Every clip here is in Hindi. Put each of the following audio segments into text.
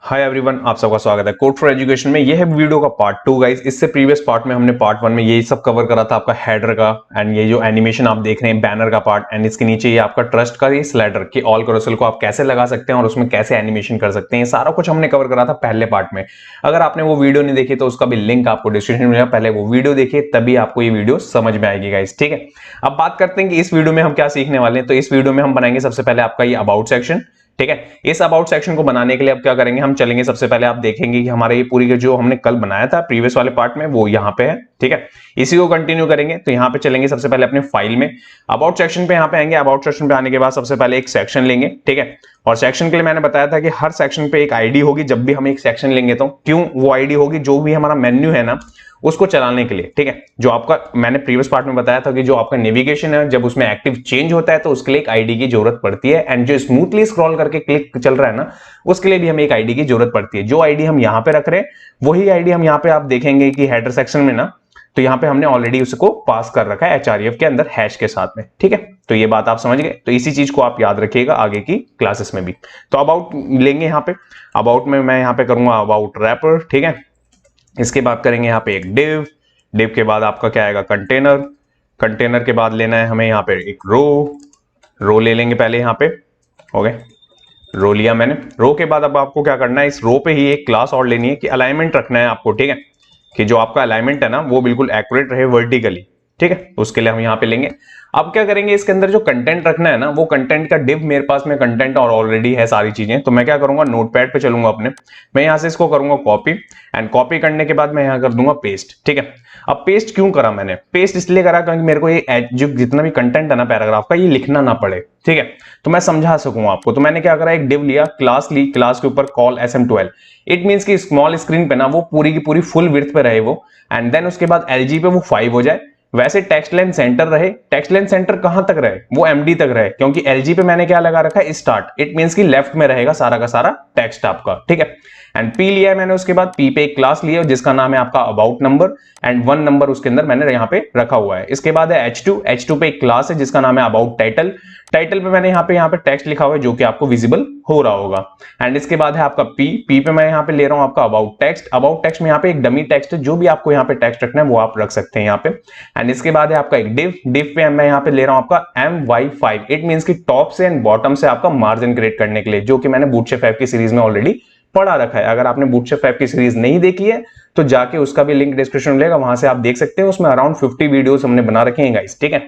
हाय एवरीवन, आप सबका स्वागत है कोड फॉर एजुकेशन में। यह है वीडियो का पार्ट 2 गाइस। इससे प्रीवियस पार्ट में हमने पार्ट 1 में यही सब कवर करा था, आपका हेडर का एंड ये जो एनिमेशन आप देख रहे हैं बैनर का पार्ट, एंड इसके नीचे ये आपका ट्रस्ट का ये स्लाइडर कि ऑल कैरोसेल को आप कैसे लगा सकते हैं और उसमें कैसे एनिमेशन कर सकते हैं। ये सारा कुछ हमने कवर करा था पहले पार्ट में। अगर आपने वो वीडियो नहीं देखी तो उसका भी लिंक आपको डिस्क्रिप्शन में मिलेगा, पहले वो वीडियो देखिए तभी आपको ये वीडियो समझ में आएगी गाइस। ठीक है, अब बात करते हैं कि इस वीडियो में हम क्या सीखने वाले हैं। तो इस वीडियो में हम बनाएंगे सबसे पहले आपका ये अबाउट सेक्शन। ठीक है, इस अबाउट सेक्शन को बनाने के लिए अब क्या करेंगे, हम चलेंगे सबसे पहले आप देखेंगे कि हमारे ये पूरी जो हमने कल बनाया था प्रीवियस वाले पार्ट में वो यहाँ पे है। ठीक है, इसी को कंटिन्यू करेंगे। तो यहाँ पे चलेंगे सबसे पहले अपने फाइल में, अबाउट सेक्शन पे यहाँ पे आएंगे। अबाउट सेक्शन पे आने के बाद सबसे पहले एक सेक्शन लेंगे। ठीक है, और सेक्शन के लिए मैंने बताया था कि हर सेक्शन पे एक आईडी होगी। जब भी हम एक सेक्शन लेंगे तो क्यों वो आईडी होगी, जो भी हमारा मेन्यू है ना उसको चलाने के लिए। ठीक है, जो आपका मैंने प्रीवियस पार्ट में बताया था कि जो आपका नेविगेशन है जब उसमें एक्टिव चेंज होता है तो उसके लिए एक आईडी की जरूरत पड़ती है, एंड जो स्मूथली स्क्रॉल करके क्लिक चल रहा है ना उसके लिए भी हमें एक आईडी की जरूरत पड़ती है। जो आईडी हम यहाँ पे रख रहे हैं वही आईडी हम यहाँ पे आप देखेंगे कि हेडर सेक्शन में ना, तो यहाँ पे हमने ऑलरेडी उसको पास कर रखा है href के अंदर हैश के साथ में। ठीक है, तो ये बात आप समझ गए। तो इसी चीज को आप याद रखिएगा आगे की क्लासेस में भी। तो अबाउट लेंगे यहाँ पे, अबाउट में मैं यहाँ पे करूंगा अबाउट रैपर। ठीक है, इसके बाद करेंगे यहाँ पे एक डिव, डिव के बाद आपका क्या आएगा कंटेनर, कंटेनर के बाद लेना है हमें यहाँ पे एक रो, रो ले लेंगे पहले यहाँ पे। हो गए, रो लिया मैंने। रो के बाद अब आपको क्या करना है, इस रो पे ही एक क्लास और लेनी है कि अलाइनमेंट रखना है आपको। ठीक है, कि जो आपका अलाइनमेंट है ना वो बिल्कुल एक्यूरेट रहे वर्टिकली। ठीक है, उसके लिए हम यहाँ पे लेंगे। अब क्या करेंगे, इसके अंदर जो कंटेंट रखना है ना वो कंटेंट का डिव मेरे पास में कंटेंट और ऑलरेडी है सारी चीजें। तो मैं क्या करूंगा, नोटपैड पे चलूंगा अपने, मैं यहां से इसको करूंगा कॉपी, एंड कॉपी करने के बाद मैं यहां कर दूंगा पेस्ट। ठीक है, अब पेस्ट क्यों करा मैंने, पेस्ट इसलिए करा क्योंकि मेरे को ये जो जितना भी कंटेंट है ना पैराग्राफ का ये लिखना ना पड़े। ठीक है, तो मैं समझा सकूं आपको। तो मैंने क्या करा, एक डिव लिया, क्लास ली, क्लास के ऊपर कॉल sm12। इट मींस कि स्मॉल स्क्रीन पे ना वो पूरी की पूरी फुल विड्थ पे रहे वो, एंड देन उसके बाद LG पे वो 5 हो जाए। वैसे टेक्स्ट लेंथ सेंटर रहे, टेक्स्ट लेंथ सेंटर कहां तक रहे, वो MD तक रहे, क्योंकि LG पे मैंने क्या लगा रखा है स्टार्ट। इट मींस कि लेफ्ट में रहेगा सारा का सारा टेक्स्ट आपका। ठीक है, एंड P लिया है मैंने, उसके बाद P पे एक क्लास लिया जिसका नाम है आपका अबाउट नंबर, एंड 1 नंबर उसके अंदर मैंने यहाँ पे रखा हुआ है। इसके बाद है H2 पे एक क्लास है जिसका नाम है अबाउट टाइटल, टाइटल पे मैंने यहाँ पे टेक्स्ट लिखा हुआ है जो कि आपको विजिबल हो रहा होगा। एंड इसके बाद है आपका P पे मैं यहाँ पे ले रहा हूँ आपका अबाउट टेक्स्ट, अबाउट टेक्स्ट में यहाँ पे एक डमी टेक्स्ट है, जो भी आपको यहाँ पे टेक्स्ट रखना है वो आप रख सकते हैं यहाँ पे। एंड इसके बाद है आपका एक डिव, डिव पे मैं यहाँ पे ले रहा हूँ आपका MY5। इट मींस कि टॉप से एंड बॉटम से आपका मार्जिन क्रिएट करने के लिए, जो कि मैंने बूटस्ट्रैप ऐप की सीरीज में ऑलरेडी पढ़ा रखा है। अगर आपने बूटस्ट्रैप ऐप की सीरीज नहीं देखी है तो जाके उसका भी लिंक डिस्क्रिप्शन में मिलेगा, वहां से आप देख सकते हैं। उसमें अराउंड 50 वीडियोस हमने बना रखे हैं गाइस। ठीक है,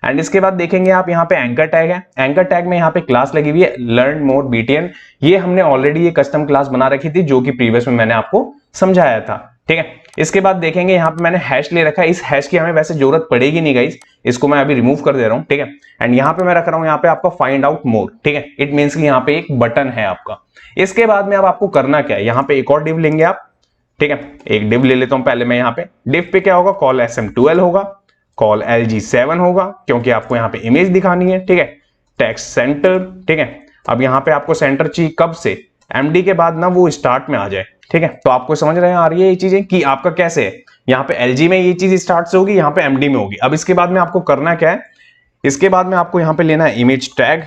एंड इसके बाद देखेंगे आप यहाँ पे एंकर टैग है, एंकर टैग में यहाँ पे क्लास लगी हुई है लर्न मोर BTN। ये हमने ऑलरेडी ये कस्टम क्लास बना रखी थी जो कि प्रीवियस में मैंने आपको समझाया था। ठीक है, इसके बाद देखेंगे यहाँ पे मैंने हैश ले रखा है, इस हैश की हमें वैसे जरूरत पड़ेगी नहीं गाइस, इसको मैं अभी रिमूव कर दे रहा हूं। ठीक है, एंड यहाँ पे मैं रख रहा हूं यहाँ पे आपका फाइंड आउट मोर। ठीक है, इट मींस कि यहाँ पे एक बटन है आपका। इसके बाद में अब आपको करना क्या है, यहाँ पे एक और डिव लेंगे आप। ठीक है, एक डिव ले लेता हूं पहले मैं। यहाँ पे डिव पे क्या होगा, कॉल SM12 होगा, कॉल LG7 होगा क्योंकि आपको यहाँ पे इमेज दिखानी है। ठीक है, टेक्स्ट सेंटर। ठीक है, अब यहाँ पे आपको सेंटर चाहिए कब से, MD के बाद ना वो स्टार्ट में आ जाए। ठीक है, तो आपको समझ रहे हैं आ रही है ये चीजें कि आपका कैसे है, यहाँ पे LG में ये चीज स्टार्ट से होगी, यहाँ पे MD में होगी। अब इसके बाद में आपको करना क्या है, इसके बाद में आपको यहाँ पे लेना है इमेज टैग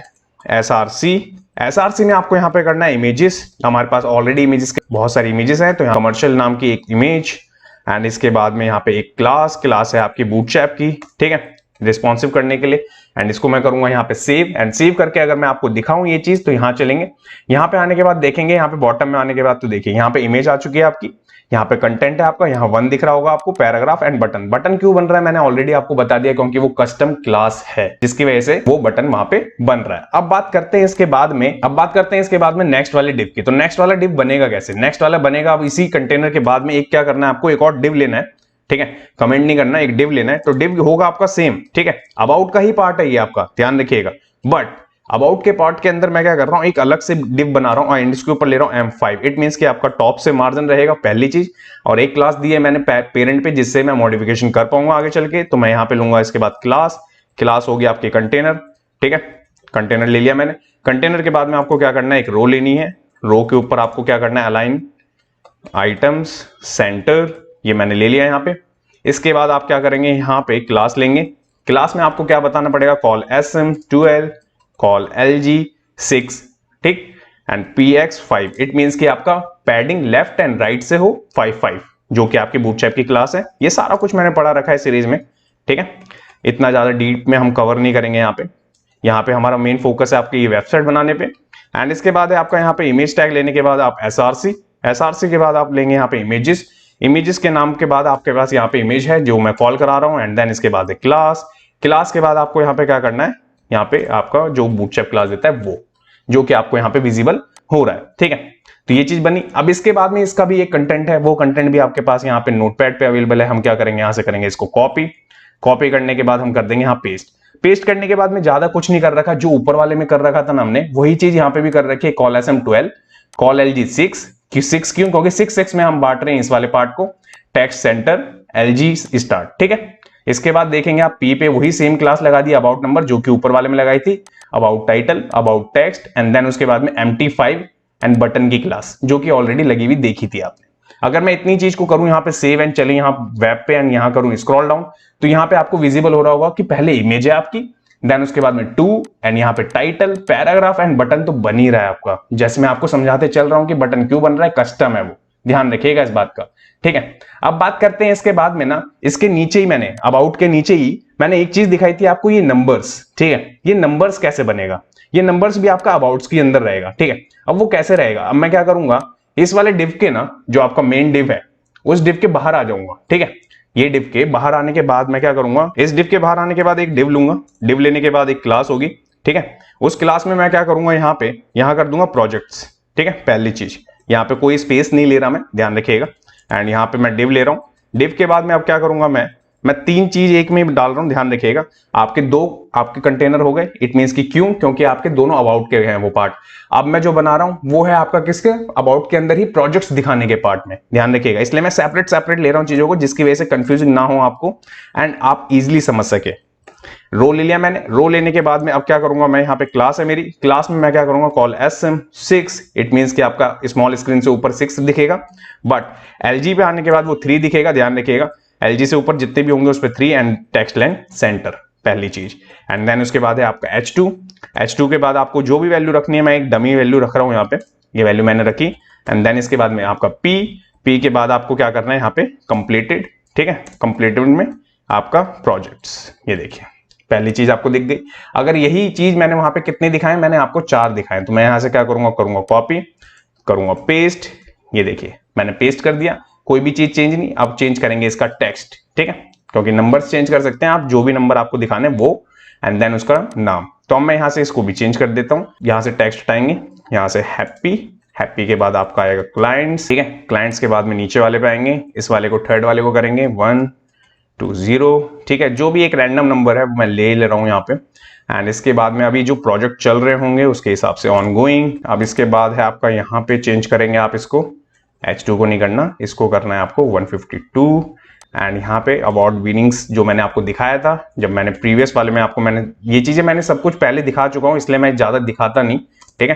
SRC में आपको यहाँ पे करना है इमेजेस। हमारे पास ऑलरेडी इमेजेस के बहुत सारी इमेजेस हैं, तो यहाँ कमर्शियल नाम की एक इमेज, एंड इसके बाद में यहाँ पे एक क्लास है आपकी बूटस्ट्रैप की। ठीक है, रिस्पॉन्सिव करने के लिए, एंड इसको मैं करूंगा यहाँ पे सेव, एंड सेव करके अगर मैं आपको दिखाऊं ये चीज तो यहाँ चलेंगे। यहाँ पे आने के बाद देखेंगे, यहाँ पे बॉटम में आने के बाद तो देखिए यहाँ पे इमेज आ चुकी है आपकी, यहाँ पे कंटेंट है आपका, यहाँ 1 दिख रहा होगा आपको, पैराग्राफ एंड बटन। बटन क्यों बन रहा है मैंने ऑलरेडी आपको बता दिया, क्योंकि वो कस्टम क्लास है जिसकी वजह से वो बटन वहां पे बन रहा है। अब बात करते हैं इसके बाद में नेक्स्ट वाले डिव की। तो नेक्स्ट वाला डिव बनेगा कैसे, नेक्स्ट वाला बनेगा अब इसी कंटेनर के बाद में एक क्या करना है आपको, एक और डिव लेना है। ठीक है, कमेंट नहीं करना, एक डिव लेना है। तो डिव होगा आपका सेम। ठीक है, अबाउट का ही पार्ट है ये आपका, ध्यान रखिएगा। बट अबाउट के पार्ट के अंदर मैं क्या कर रहा हूं, एक अलग से डिव बना रहा हूं एंड इसके ऊपर ले रहा हूं M5। इट मींस कि आपका टॉप से मार्जिन रहेगा पहली चीज, और एक क्लास दी है मैंने पेरेंट पे जिससे मैं मॉडिफिकेशन कर पाऊंगा आगे चल के। तो मैं यहाँ पे लूंगा इसके बाद क्लास होगी आपके कंटेनर। ठीक है, कंटेनर ले लिया मैंने। कंटेनर के बाद में आपको क्या करना है, एक रो लेनी है, रो के ऊपर आपको क्या करना है अलाइन आइटम्स सेंटर, ये मैंने ले लिया यहाँ पे। इसके बाद आप क्या करेंगे, यहाँ पे क्लास लेंगे, क्लास में आपको क्या बताना पड़ेगा, कॉल SM12, कॉल LG6। ठीक, एंड PX5। इट मींस कि आपका पैडिंग लेफ्ट एंड राइट से हो 5-5, जो कि आपकी बूटस्ट्रैप की क्लास है। ये सारा कुछ मैंने पढ़ा रखा है सीरीज में, ठीक है। इतना ज्यादा डीप में हम कवर नहीं करेंगे यहाँ पे हमारा मेन फोकस है आपकी ये वेबसाइट बनाने पे। एंड इसके बाद है आपका यहाँ पे इमेज टैग लेने के बाद आप एसआरसी के बाद आप लेंगे यहाँ पे इमेजेस के नाम के बाद आपके पास यहाँ पे इमेज है जो मैं कॉल करा रहा हूँ। एंड देन इसके बाद क्लास के बाद आपको यहाँ पे क्या करना है, यहाँ पे आपका जो बूटस्ट्रैप क्लास देता है वो, जो कि आपको यहाँ पे विजिबल हो रहा है, ठीक है। तो ये चीज बनी। अब इसके बाद में इसका भी एक कंटेंट है, वो कंटेंट भी आपके पास यहाँ पे नोटपैड पे अवेलेबल है। हम क्या करेंगे, यहाँ से करेंगे इसको कॉपी करने के बाद हम कर देंगे यहाँ पेस्ट करने के बाद में ज्यादा कुछ नहीं कर रखा, जो ऊपर वाले में कर रखा था ना हमने, वही चीज यहाँ पे भी कर रखी है। कॉल SM12, कॉल LG 6 क्यों, क्योंकि 6 में हम बांट रहे हैं इस वाले पार्ट को, टेक्स्ट सेंटर LG स्टार्ट, ठीक है। इसके बाद देखेंगे आप P पे वही सेम क्लास लगा दी, अबाउट नंबर जो कि ऊपर वाले में लगाई थी, about title, about text, and then उसके बाद में MT5 एंड बटन की क्लास जो कि ऑलरेडी लगी हुई देखी थी आपने। अगर मैं इतनी चीज को करूं यहाँ पे सेव एंड चले यहाँ वेब पे एंड यहाँ करूं स्क्रॉल डाउन, तो यहाँ पे आपको विजिबल हो रहा होगा कि पहले इमेज है आपकी, देन उसके बाद में 2 एंड यहाँ पे टाइटल, पैराग्राफ एंड बटन तो बन ही रहा है आपका। जैसे मैं आपको समझाते चल रहा हूं कि बटन क्यों बन रहा है, कस्टम है वो, ध्यान रखिएगा इस बात का, ठीक है। अब बात करते हैं इसके बाद में ना, इसके नीचे ही मैंने अबाउट के नीचे ही मैंने एक चीज दिखाई थी आपको, ये नंबर्स, ठीक है। ये नंबर्स कैसे बनेगा, ये नंबर्स भी आपका अबाउट्स के अंदर रहेगा, ठीक है। अब वो कैसे रहेगा, अब मैं क्या करूंगा, इस वाले डिव के ना, जो आपका मेन डिव है, उस डिव के बाहर आ जाऊंगा, ठीक है। ये डिव के बाहर आने के बाद मैं क्या करूंगा, इस डिव के बाहर आने के बाद एक डिव लूंगा, डिव लेने के बाद एक क्लास होगी, ठीक है। उस क्लास में मैं क्या करूंगा, यहाँ कर दूंगा प्रोजेक्ट्स, ठीक है। पहली चीज यहाँ पे कोई स्पेस नहीं ले रहा मैं, ध्यान रखिएगा। एंड यहाँ पे मैं डिव ले रहा हूँ, डिव के बाद में अब क्या करूंगा, मैं 3 चीज एक में डाल रहा हूं, ध्यान रखिएगा। आपके कंटेनर हो गए, इट मींस कि क्यों, क्योंकि आपके दोनों अबाउट के हैं वो पार्ट। अब मैं जो बना रहा हूं वो है आपका किसके, अबाउट के अंदर ही प्रोजेक्ट्स दिखाने के पार्ट में, ध्यान रखिएगा। इसलिए मैं सेपरेट ले रहा हूं चीजों को, जिसकी वजह से कंफ्यूजन ना हो आपको एंड आप इजिली समझ सके। रो ले लिया मैंने, रो लेने के बाद में अब क्या करूंगा, मैं यहाँ पे क्लास है मेरी, क्लास में मैं क्या करूंगा, कॉल SM6, इट मींस कि आपका स्मॉल स्क्रीन से ऊपर 6 दिखेगा, बट LG पे आने के बाद वो 3 दिखेगा, ध्यान रखिएगा। LG से ऊपर जितने भी होंगे उस पर 3 एंड टेक्स्ट लाइन सेंटर, पहली चीज। एंड देन उसके बाद है आपका H2 के बाद आपको जो भी वैल्यू रखनी है, मैं एक डमी वैल्यू रख रहा हूं यहाँ पे, ये वैल्यू मैंने रखी। एंड देन इसके बाद में आपका P के बाद आपको क्या करना है यहाँ पे कंप्लीटेड, ठीक है। कंप्लीटेड में आपका प्रोजेक्ट्स, ये देखिए पहली चीज आपको दिख गई। अगर यही चीज मैंने वहां पे कितने दिखाए, मैंने आपको 4 दिखाए, तो मैं यहां से क्या करूंगा, कॉपी करूंगा पेस्ट, ये देखिए मैंने पेस्ट कर दिया, कोई भी चीज चेंज नहीं। अब चेंज करेंगे इसका टेक्स्ट, ठीक है, क्योंकि नंबर्स चेंज कर सकते हैं आप, जो भी नंबर आपको दिखाने वो, एंड देन उसका नाम। तो अब मैं यहां से इसको भी चेंज कर देता हूं, यहां से टेक्स्ट हटाएंगे, यहां से हैप्पी के बाद आपका आएगा क्लाइंट्स, ठीक है। क्लाइंट्स के बाद में नीचे वाले पे आएंगे, इस वाले को थर्ड वाले को करेंगे 1 2 0, ठीक है। जो भी एक रैंडम नंबर है मैं ले रहा हूं यहाँ पे। एंड इसके बाद में अभी जो प्रोजेक्ट चल रहे होंगे उसके हिसाब से ऑन गोइंग। अब इसके बाद है आपका यहाँ पे चेंज करेंगे आप इसको, H2 को नहीं करना, इसको करना है आपको 152। एंड यहाँ पे अबाउट विनिंग्स जो मैंने आपको दिखाया था, जब मैंने प्रीवियस वाले में आपको ये चीजें मैंने सब कुछ पहले दिखा चुका हूँ, इसलिए मैं ज्यादा दिखाता नहीं, ठीक है,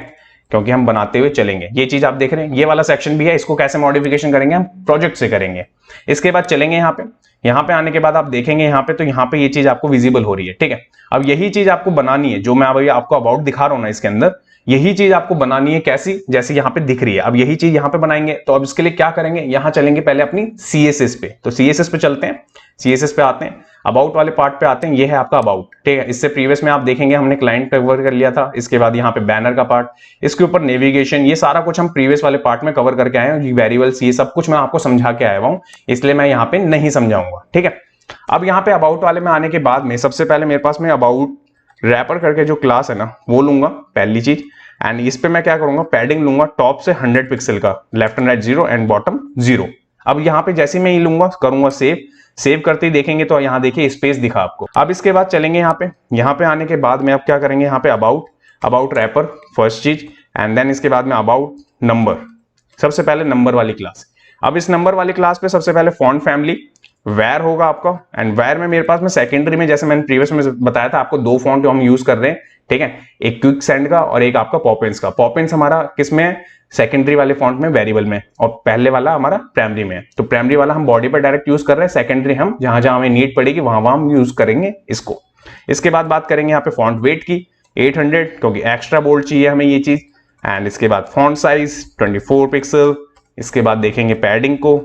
क्योंकि हम बनाते हुए चलेंगे। ये चीज आप देख रहे हैं, ये वाला सेक्शन भी है, इसको कैसे मॉडिफिकेशन करेंगे, हम प्रोजेक्ट से करेंगे। इसके बाद चलेंगे यहाँ पे आने के बाद आप देखेंगे यहाँ पे, तो यहाँ पे ये चीज आपको विजिबल हो रही है, ठीक है। अब यही चीज आपको बनानी है, जो मैं अभी आपको अबाउट दिखा रहा हूँ ना, इसके अंदर यही चीज आपको बनानी है, कैसी, जैसे यहाँ पे दिख रही है। अब यही चीज यहाँ पे बनाएंगे, तो अब इसके लिए क्या करेंगे, यहाँ चलेंगे पहले अपनी CSS पे, तो CSS पे चलते हैं, CSS पे आते हैं, अबाउट वाले पार्ट पे आते हैं, ये है आपका अबाउट, ठीक है। इससे प्रीवियस में आप देखेंगे हमने क्लाइंट कवर कर लिया था, इसके बाद यहाँ पे बैनर का पार्ट, इसके ऊपर नेविगेशन, ये सारा कुछ हम प्रीवियस वाले पार्ट में कवर करके आए हैं, वेरिएबल्स, ये सब कुछ मैं आपको समझा के आया हूँ, इसलिए मैं यहाँ पे नहीं समझाऊंगा, ठीक है। अब यहाँ पे अबाउट वाले में आने के बाद में सबसे पहले मेरे पास में अबाउट रैपर करके जो क्लास है ना, वो लूंगा पहली चीज। एंड इस पे मैं क्या करूंगा, पैडिंग लूंगा टॉप से 100 पिक्सल का, left and right 0 and bottom 0। अब यहाँ पे जैसे मैं ये लूंगा, करूंगा सेव करते ही देखेंगे तो यहाँ देखिए स्पेस दिखा आपको। अब इसके बाद चलेंगे यहाँ पे आने के बाद में अब क्या करेंगे, यहाँ पे अबाउट रैपर फर्स्ट चीज, एंड देन इसके बाद में अबाउट नंबर, सबसे पहले नंबर वाली क्लास। अब इस नंबर वाली क्लास पे सबसे पहले फॉन्ट फैमिली वैर होगा आपका, एंड वैर में मेरे पास में सेकेंडरी में, जैसे मैंने प्रीवियस में बताया था आपको, 2 फॉन्ट जो हम यूज कर रहे हैं, ठीक है, एक क्विक सेंड का और एक आपका पॉपिंस का। पॉपिंस हमारा किसमें है, सेकेंडरी वाले फॉन्ट में, वेरिएबल में, और पहले वाला हमारा प्राइमरी में है। तो प्राइमरी वाला हम बॉडी पर डायरेक्ट यूज कर रहे हैं, सेकेंडरी हम जहां जहां हमें नीड पड़ेगी वहां हम यूज करेंगे इसको। इसके बाद बात करेंगे यहाँ पे फॉन्ट वेट की, 800, क्योंकि एक्स्ट्रा बोल्ड चाहिए हमें ये चीज। एंड इसके बाद फॉन्ट साइज 24 पिक्सल, इसके बाद देखेंगे पैडिंग को,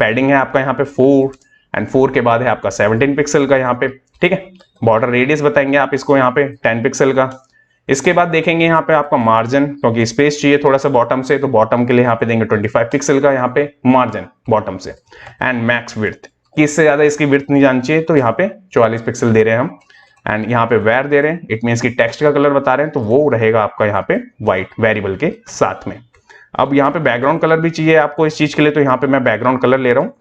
पैडिंग है आपका यहाँ पे 4 एंड 4 के बाद है आपका 17 पिक्सल का यहाँ पे, ठीक है। बॉर्डर रेडियस बताएंगे आप इसको यहाँ पे 10 पिक्सल का। इसके बाद देखेंगे यहाँ पे आपका मार्जिन, क्योंकि स्पेस चाहिए थोड़ा सा बॉटम से, तो बॉटम के लिए यहाँ पे देंगे 25 पिक्सल का यहाँ पे मार्जिन बॉटम से। एंड मैक्स विड्थ, कि इससे ज्यादा इसकी विड्थ नहीं जानी चाहिए, तो यहाँ पे 44 पिक्सल दे रहे हैं हम। एंड यहाँ पे वेर दे रहे हैं, इट मीन्स की टेक्स्ट का कलर बता रहे हैं, तो वो रहेगा आपका यहाँ पे व्हाइट वेरिएबल के साथ में। अब यहाँ पे बैकग्राउंड कलर भी चाहिए आपको इस चीज के लिए, तो यहाँ पे मैं बैकग्राउंड कलर ले रहा हूँ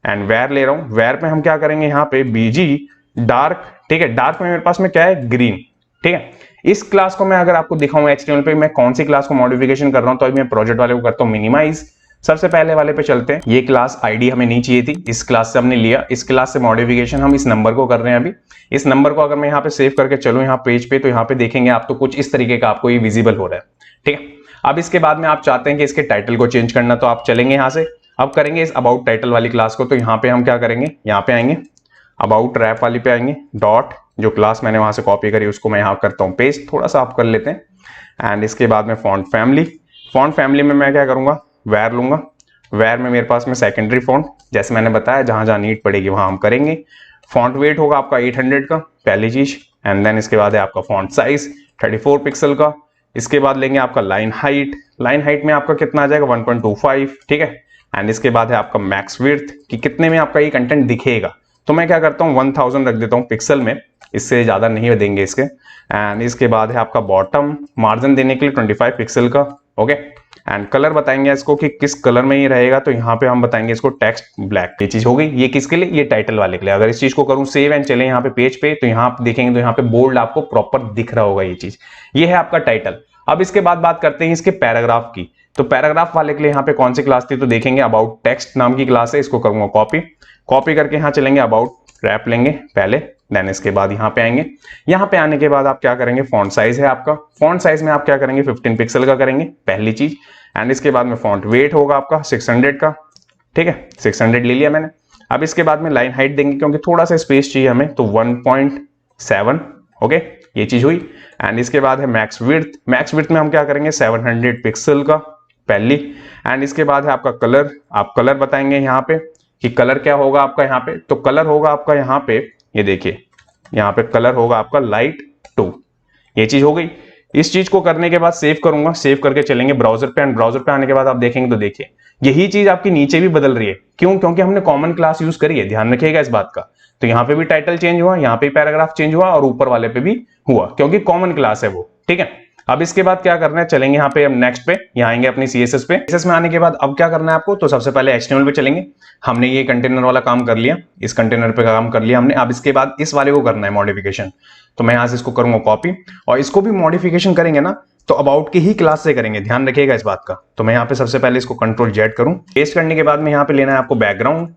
एंड वेर ले रहा हूँ। वेर पे हम क्या करेंगे यहाँ पे बीजी डार्क, ठीक है। डार्क में मेरे पास में क्या है, ग्रीन, ठीक है। इस क्लास को मैं अगर आपको दिखाऊं HTML पे मैं कौन सी क्लास को मॉडिफिकेशन कर रहा हूं, तो अभी मैं प्रोजेक्ट वाले को करता हूं मिनिमाइज। सबसे पहले वाले पे चलते हैं। ये क्लास आईडी हमें नहीं चाहिए थी, इस क्लास से हमने लिया। इस क्लास से मॉडिफिकेशन हम इस नंबर को कर रहे हैं अभी। इस नंबर को अगर मैं यहाँ पे सेव करके चलूं यहाँ पेज पे, तो यहाँ पे देखेंगे आप तो कुछ इस तरीके का आपको ये विजिबल हो रहा है, ठीक है। अब इसके बाद में आप चाहते हैं कि इसके टाइटल को चेंज करना, तो आप चलेंगे यहाँ से, अब करेंगे इस अबाउट टाइटल वाली क्लास को। तो यहाँ पे हम क्या करेंगे, यहाँ पे आएंगे अबाउट रैप वाली पे आएंगे, डॉट जो क्लास मैंने वहां से कॉपी करी उसको मैं यहाँ करता हूँ पेस्ट, थोड़ा सा आप कर लेते हैं। एंड इसके बाद में फॉन्ट फैमिली, फॉन्ट फैमिली में मैं क्या करूंगा, वेर लूंगा। वेर में मेरे पास में सेकेंडरी फॉन्ट, जैसे मैंने बताया जहां जहां नीड पड़ेगी वहां हम करेंगे। फॉन्ट वेट होगा आपका 800 का, पहली चीज। एंड देन इसके बाद है आपका फॉन्ट साइज 34 पिक्सल का। इसके बाद लेंगे आपका लाइन हाइट, लाइन हाइट में आपका कितना आ जाएगा 1.25, ठीक है। एंड इसके बाद है आपका मैक्स विड्थ, कि कितने में आपका ये कंटेंट दिखेगा, तो मैं क्या करता हूँ 1000 रख देता हूँ पिक्सल में, इससे ज्यादा नहीं देंगे इसके। एंड इसके बाद है आपका बॉटम, मार्जिन देने के लिए 25 पिक्सल का, ओके। एंड कलर बताएंगे इसको कि किस कलर में ये रहेगा, तो यहाँ पे हम बताएंगे इसको टेक्स्ट ब्लैक। ये चीज हो गई, ये किसके लिए, ये टाइटल वाले के लिए। अगर इस चीज को करूँ सेव एंड चले यहाँ पे पेज पे, तो यहाँ आप देखेंगे तो यहाँ पे बोल्ड आपको प्रॉपर दिख रहा होगा ये चीज। ये है आपका टाइटल। अब इसके बाद बात करते हैं इसके पैराग्राफ की। तो पैराग्राफ वाले के लिए यहाँ पे कौन सी क्लास थी, तो देखेंगे अबाउट टेक्स्ट नाम की क्लास है, इसको करूंगा कॉपी। कॉपी करके यहाँ चलेंगे अबाउट रैप लेंगे पहले, देन इसके बाद यहाँ पे आएंगे। यहाँ पे आने के बाद आप क्या करेंगे, फॉन्ट साइज है आपका, फॉन्ट साइज में आप क्या करेंगे 15 पिक्सल का करेंगे पहली चीज। एंड इसके बाद में फॉन्ट वेट होगा आपका 600 का, ठीक है, 600 ले लिया मैंने। अब इसके बाद में लाइन हाइट देंगे, क्योंकि थोड़ा सा स्पेस चाहिए हमें, तो 1.7, ओके, ये चीज हुई। एंड इसके बाद है मैक्स विड्थ, मैक्स विड्थ में हम क्या करेंगे 700 पिक्सल का पहली। एंड इसके बाद है आपका कलर, आप कलर बताएंगे यहाँ पे कि कलर क्या होगा आपका यहाँ पे, तो कलर होगा आपका यहाँ पे, ये देखिए यहाँ पे कलर होगा आपका लाइट 2, ये चीज हो गई। इस चीज को करने के बाद सेव करूंगा, सेव करके चलेंगे ब्राउजर पे। एंड ब्राउजर पे आने के बाद आप देखेंगे तो देखिए यही चीज आपकी नीचे भी बदल रही है। क्यों, क्योंकि हमने कॉमन क्लास यूज करी है, ध्यान रखिएगा इस बात का। तो यहाँ पे भी टाइटल चेंज हुआ, यहाँ पे पैराग्राफ चेंज हुआ, और ऊपर वाले पे भी हुआ, क्योंकि कॉमन क्लास है वो, ठीक है। अब इसके बाद क्या करना है, चलेंगे यहाँ पे हम नेक्स्ट पे, यहाँ आएंगे अपनी CSS पे। CSS में आने के बाद अब क्या करना है आपको, तो सबसे पहले HTML पे चलेंगे। हमने ये कंटेनर वाला काम कर लिया, इस कंटेनर पे काम कर लिया हमने। अब इसके बाद इस वाले को करना है मॉडिफिकेशन, तो मैं यहाँ से इसको करूंगा कॉपी, और इसको भी मॉडिफिकेशन करेंगे ना तो अबाउट की ही क्लास से करेंगे, ध्यान रखिएगा इस बात का। तो मैं यहाँ पे सबसे पहले इसको Ctrl+Z करूं, पेस्ट करने के बाद में यहाँ पे लेना है आपको बैकग्राउंड,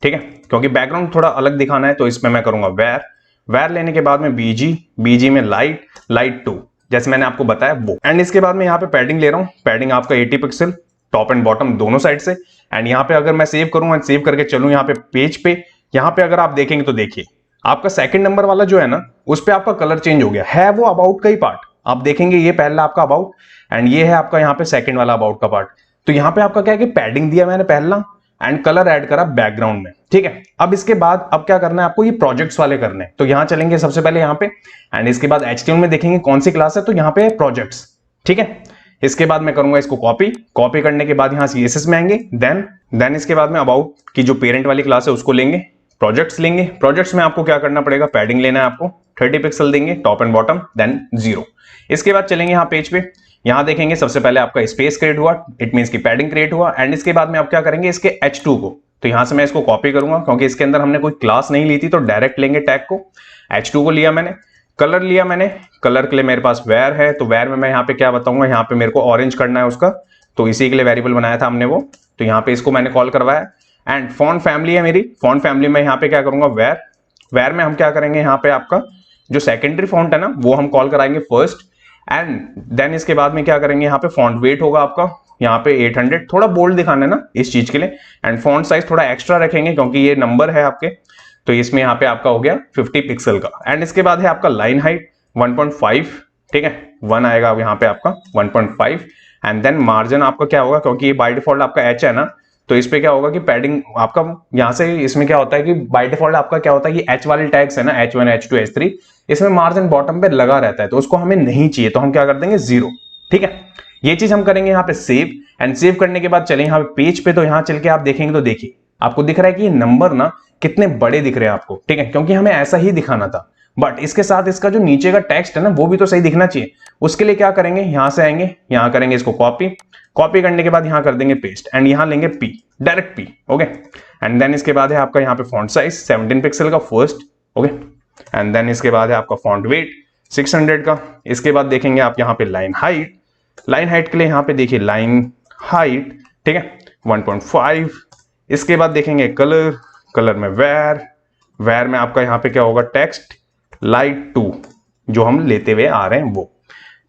ठीक है, क्योंकि बैकग्राउंड थोड़ा अलग दिखाना है, तो इसमें मैं करूंगा वेर। वेर लेने के बाद में बीजी में लाइट 2, जैसे मैंने आपको बताया वो। एंड इसके बाद में यहाँ पे पैडिंग ले रहा हूँ, पैडिंग आपका 80 पिक्सल टॉप एंड बॉटम दोनों साइड से। एंड यहाँ पे अगर मैं सेव करूँ एंड सेव करके चलूँ यहाँ पे पेज पे, यहाँ पे अगर आप देखेंगे तो देखिए आपका सेकंड नंबर वाला जो है ना, उस पे आपका कलर चेंज हो गया है, वो अबाउट का ही पार्ट। आप देखेंगे ये पहला आपका अबाउट, एंड ये है आपका यहाँ पे सेकंड वाला अबाउट का पार्ट। तो यहाँ पे आपका क्या है कि पैडिंग दिया मैंने पहला, एंड कलर ऐड करा बैकग्राउंड में, ठीक है। अब इसके बाद अब क्या करना है आपको, ये प्रोजेक्ट्स वाले करने हैं। तो यहाँ चलेंगे सबसे पहले यहाँ पे, एंड इसके बाद HTML में देखेंगे कौन सी क्लास है, तो यहाँ पे है प्रोजेक्ट्स, ठीक है। इसके बाद मैं करूंगा इसको कॉपी करने के बाद यहाँ CSS में आएंगे, देन इसके बाद में अबाउट की जो पेरेंट वाली क्लास है उसको लेंगे, प्रोजेक्ट्स लेंगे। प्रोजेक्ट्स में आपको क्या करना पड़ेगा, पैडिंग लेना है आपको 30 पिक्सल देंगे टॉप एंड बॉटम, देन 0। इसके बाद चलेंगे यहाँ पेज पे, यहाँ देखेंगे सबसे पहले आपका स्पेस क्रिएट हुआ, इट मींस की पैडिंग क्रिएट हुआ। एंड इसके बाद में आप क्या करेंगे, इसके H2 को, तो यहाँ से मैं इसको कॉपी करूंगा, क्योंकि इसके अंदर हमने कोई क्लास नहीं ली थी, तो डायरेक्ट लेंगे टैग को। H2 को लिया मैंने, कलर लिया मैंने, कलर के लिए मेरे पास वेर है, तो वेर में मैं यहाँ पे क्या बताऊंगा, यहाँ पे मेरे को ऑरेंज करना है उसका, तो इसी के लिए वेरिएबल बनाया था हमने वो, तो यहाँ पे इसको मैंने कॉल करवाया। एंड फॉन्ट फैमिली है मेरी, फॉन्ट फैमिली में यहाँ पे क्या करूंगा, वेर में हम क्या करेंगे, यहाँ पे आपका जो सेकेंडरी फॉन्ट है ना वो हम कॉल कराएंगे फर्स्ट। एंड देन इसके बाद में क्या करेंगे, यहाँ पे फॉन्ट वेट होगा आपका यहाँ पे 800, थोड़ा बोल्ड दिखाना है ना इस चीज के लिए। एंड फॉन्ट साइज थोड़ा एक्स्ट्रा रखेंगे, क्योंकि ये नंबर है आपके, तो इसमें यहाँ पे आपका हो गया 50 पिक्सल का। एंड इसके बाद है आपका लाइन हाइट 1.5, ठीक है, 1 आएगा यहाँ पे आपका 1.5। एंड देन मार्जिन आपका क्या होगा, क्योंकि ये बाय डिफॉल्ट आपका एच है ना, तो इस पे क्या होगा कि पैडिंग आपका यहाँ से, इसमें क्या होता है कि बाय डिफॉल्ट आपका क्या होता है कि एच वाले टैग्स है ना, H1 H2 H3, इसमें मार्जिन बॉटम पे लगा रहता है, तो उसको हमें नहीं चाहिए, तो हम क्या कर देंगे 0। ठीक है, ये चीज हम करेंगे यहाँ पे सेव, एंड सेव करने के बाद चले यहाँ पे पेज पे, तो यहाँ चल के आप देखेंगे तो देखिए आपको दिख रहा है कि ये नंबर ना कितने बड़े दिख रहे हैं आपको। ठीक है, क्योंकि हमें ऐसा ही दिखाना था, बट इसके साथ इसका जो नीचे का टेक्स्ट है ना वो भी तो सही दिखना चाहिए। उसके लिए क्या करेंगे, यहां से आएंगे, यहां करेंगे इसको कॉपी, कॉपी करने के बाद यहां कर देंगे पेस्ट, एंड यहां लेंगे P, direct P. Okay, and then इसके बाद है आपका यहाँ पे फॉन्ट साइज 17 पिक्सल का फर्स्ट। ओके, एंड देन इसके बाद है आपका फॉन्ट वेट 600 का। इसके बाद देखेंगे आप यहाँ पे लाइन हाइट, लाइन हाइट के लिए यहाँ पे देखिए लाइन हाइट, ठीक है 1.5। इसके बाद देखेंगे कलर, कलर में वेयर, वेयर में आपका यहाँ पे क्या होगा टेक्स्ट लाइट 2, जो हम लेते हुए आ रहे हैं वो।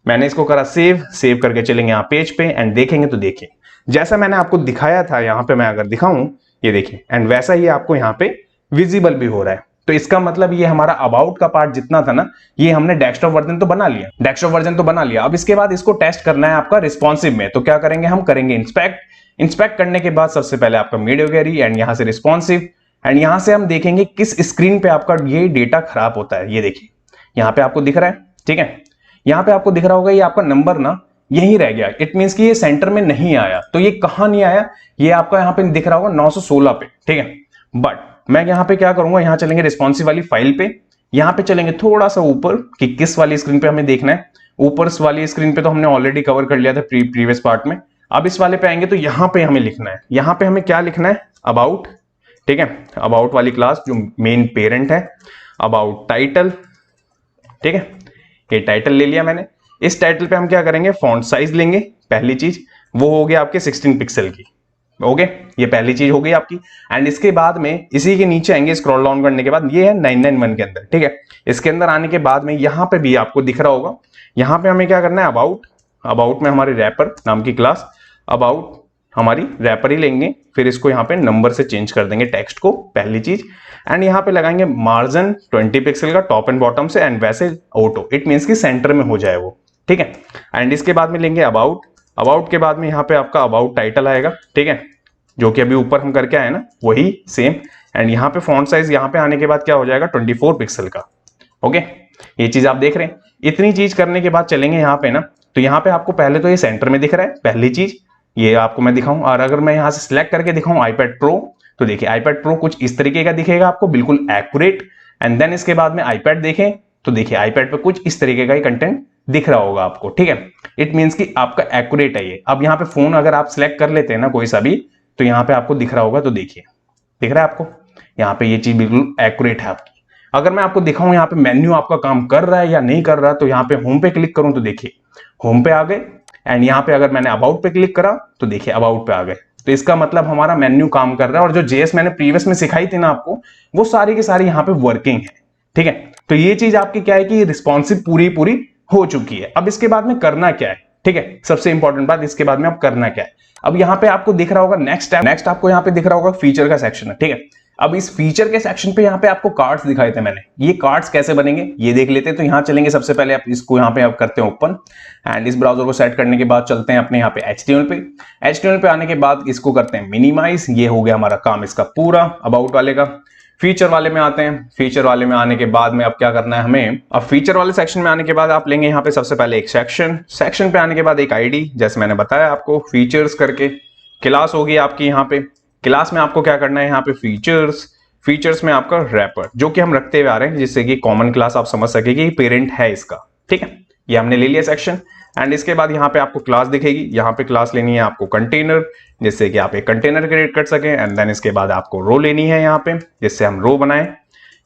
मैंने इसको करा सेव, सेव करके चलेंगे यहाँ पेज पे, एंड देखेंगे तो देखिए जैसा मैंने आपको दिखाया था यहाँ पे, मैं अगर दिखाऊं ये देखिए, एंड वैसा ही आपको यहाँ पे विजिबल भी हो रहा है। तो इसका मतलब ये हमारा अबाउट का पार्ट जितना था ना, ये हमने डेस्कटॉप वर्जन तो बना लिया, डेस्कटॉप वर्जन तो बना लिया। अब इसके बाद इसको टेस्ट करना है आपका रिस्पॉन्सिव में, तो क्या करेंगे, हम करेंगे इंस्पेक्ट। इंस्पेक्ट करने के बाद सबसे पहले आपका मीडियो गैलरी, एंड यहाँ से रिस्पॉन्सिव, एंड यहां से हम देखेंगे किस स्क्रीन पे आपका ये डेटा खराब होता है। ये देखिए यहां पे आपको दिख रहा है, ठीक है, यहां पे आपको दिख रहा होगा ये आपका नंबर ना यही रह गया, इट मींस कि ये सेंटर में नहीं आया। तो ये कहां नहीं आया, ये आपका यहां पे दिख रहा होगा 916 पे, ठीक है। बट मैं यहां पे क्या करूंगा, यहां चलेंगे रिस्पॉन्सिव वाली फाइल पे, यहां पे चलेंगे थोड़ा सा ऊपर कि किस वाली स्क्रीन पे हमें देखना है। ऊपर वाली स्क्रीन पे तो हमने ऑलरेडी कवर कर लिया था प्रीवियस पार्ट में। अब इस वाले पे आएंगे तो यहां पे हमें लिखना है, यहां पे हमें क्या लिखना है, अबाउट, ठीक है, अबाउट वाली क्लास जो मेन पेरेंट है, अबाउट टाइटल, ठीक है, ये टाइटल ले लिया मैंने। इस टाइटल पे हम क्या करेंगे, फॉन्ट साइज लेंगे, पहली चीज वो हो गया आपके 16 पिक्सल की। ओके, ये पहली चीज हो गई आपकी। एंड इसके बाद में इसी के नीचे आएंगे, स्क्रॉल डाउन करने के बाद ये है 991 के अंदर, ठीक है। इसके अंदर आने के बाद में यहां पे भी आपको दिख रहा होगा, यहां पे हमें क्या करना है, अबाउट, अबाउट में हमारे रैपर नाम की क्लास, अबाउट हमारी रैपर ही लेंगे, फिर इसको यहाँ पे नंबर से चेंज कर देंगे टेक्स्ट को, पहली चीज। एंड यहाँ पे लगाएंगे मार्जिन 20 पिक्सल का टॉप एंड बॉटम से, एंड वैसे ऑटो, इट मींस कि सेंटर में हो जाए वो, ठीक है। एंड इसके बाद में लेंगे अबाउट, अबाउट के बाद में यहाँ पे आपका अबाउट टाइटल आएगा, ठीक है, जो कि अभी ऊपर हम करके आए ना वही सेम। एंड यहाँ पे फॉन्ट साइज यहाँ पे आने के बाद क्या हो जाएगा 24 पिक्सल का। ओके, ये चीज आप देख रहे हैं। इतनी चीज करने के बाद चलेंगे यहाँ पे ना, तो यहाँ पे आपको पहले तो ये सेंटर में दिख रहा है, पहली चीज ये आपको मैं दिखाऊं। और अगर मैं यहां से सिलेक्ट करके दिखाऊं आईपैड प्रो, तो देखिए आईपैड प्रो कुछ इस तरीके का दिखेगा आपको, बिल्कुल एक्यूरेट। एंड देन इसके बाद में आईपैड देखें तो देखिए आईपैड पे कुछ इस तरीके का ही कंटेंट दिख रहा होगा आपको, ठीक है। इट मींस कि आपका एक्यूरेट है ये। अब यहाँ पे फोन अगर आप सिलेक्ट कर लेते हैं ना कोई सा भी, तो यहाँ पे आपको दिख रहा होगा, तो देखिए दिख रहा है आपको, यहाँ पे ये चीज बिल्कुल एक्यूरेट है आपकी। अगर मैं आपको दिखाऊं यहाँ पे मेन्यू आपका काम कर रहा है या नहीं कर रहा, तो यहाँ पे होम पे क्लिक करूं तो देखिए होम पे आ गए। एंड यहाँ पे अगर मैंने अबाउट पे क्लिक करा तो देखिए अबाउट पे आ गए। तो इसका मतलब हमारा मेन्यू काम कर रहा है, और जो जेएस मैंने प्रीवियस में सिखाई थी ना आपको, वो सारी की सारी यहाँ पे वर्किंग है, ठीक है। तो ये चीज आपकी क्या है कि रिस्पॉन्सिव पूरी पूरी हो चुकी है। अब इसके बाद में करना क्या है, ठीक है, सबसे इंपॉर्टेंट बात, इसके बाद में आप करना क्या है। अब यहाँ पे आपको दिख रहा होगा नेक्स्ट टैब, नेक्स्ट आपको यहाँ पे दिख रहा होगा फीचर का सेक्शन है, ठीक है। अब इस फीचर के सेक्शन पे यहाँ पे आपको कार्ड्स दिखाए थे मैंने, ये कार्ड्स कैसे बनेंगे ये देख लेते हैं। तो यहाँ चलेंगे, सबसे पहले आप इसको यहाँ पे आप करते हैं ओपन, एंड इस ब्राउजर को सेट करने के बाद चलते हैं अपने यहाँ पे HTML पे। HTML पे आने के बाद इसको करते हैं मिनिमाइज, ये हो गया हमारा काम इसका पूरा अबाउट वाले का। फीचर वाले में आते हैं, फीचर वाले में आने के बाद में अब क्या करना है हमें, अब फीचर वाले सेक्शन में आने के बाद आप लेंगे यहाँ पे सबसे पहले एक सेक्शन, सेक्शन पे आने के बाद एक आईडी, जैसे मैंने बताया आपको फीचर्स करके। क्लास होगी आपकी यहाँ पे, क्लास में आपको क्या करना है, यहाँ पे फीचर्स, फीचर्स में आपका रैपर, जो कि हम रखते हुए आ रहे हैं, जिससे कि कॉमन क्लास आप समझ सके कि पेरेंट है इसका, ठीक है। ये हमने ले लिया सेक्शन। एंड इसके बाद यहाँ पे आपको क्लास दिखेगी, यहाँ पे क्लास लेनी है आपको कंटेनर, जिससे कि आप एक कंटेनर क्रिएट कर सकें। एंड देन इसके बाद आपको रो लेनी है यहाँ पे, जिससे हम रो बनाए।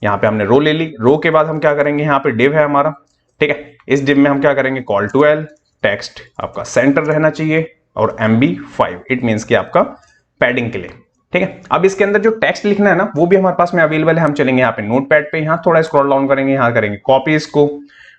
यहाँ पे हमने रो ले ली। रो के बाद हम क्या करेंगे, यहाँ पे डिव है हमारा, ठीक है। इस डिव में हम क्या करेंगे, कॉल टू एल, टेक्स्ट आपका सेंटर रहना चाहिए, और MB5, इट मीन्स कि आपका पैडिंग के लिए, ठीक है। अब इसके अंदर जो टेक्स्ट लिखना है ना, वो भी हमारे पास में अवेलेबल है। हम चलेंगे यहाँ पे नोटपैड पे, यहाँ थोड़ा स्क्रॉल डाउन करेंगे, यहाँ करेंगे कॉपी। इसको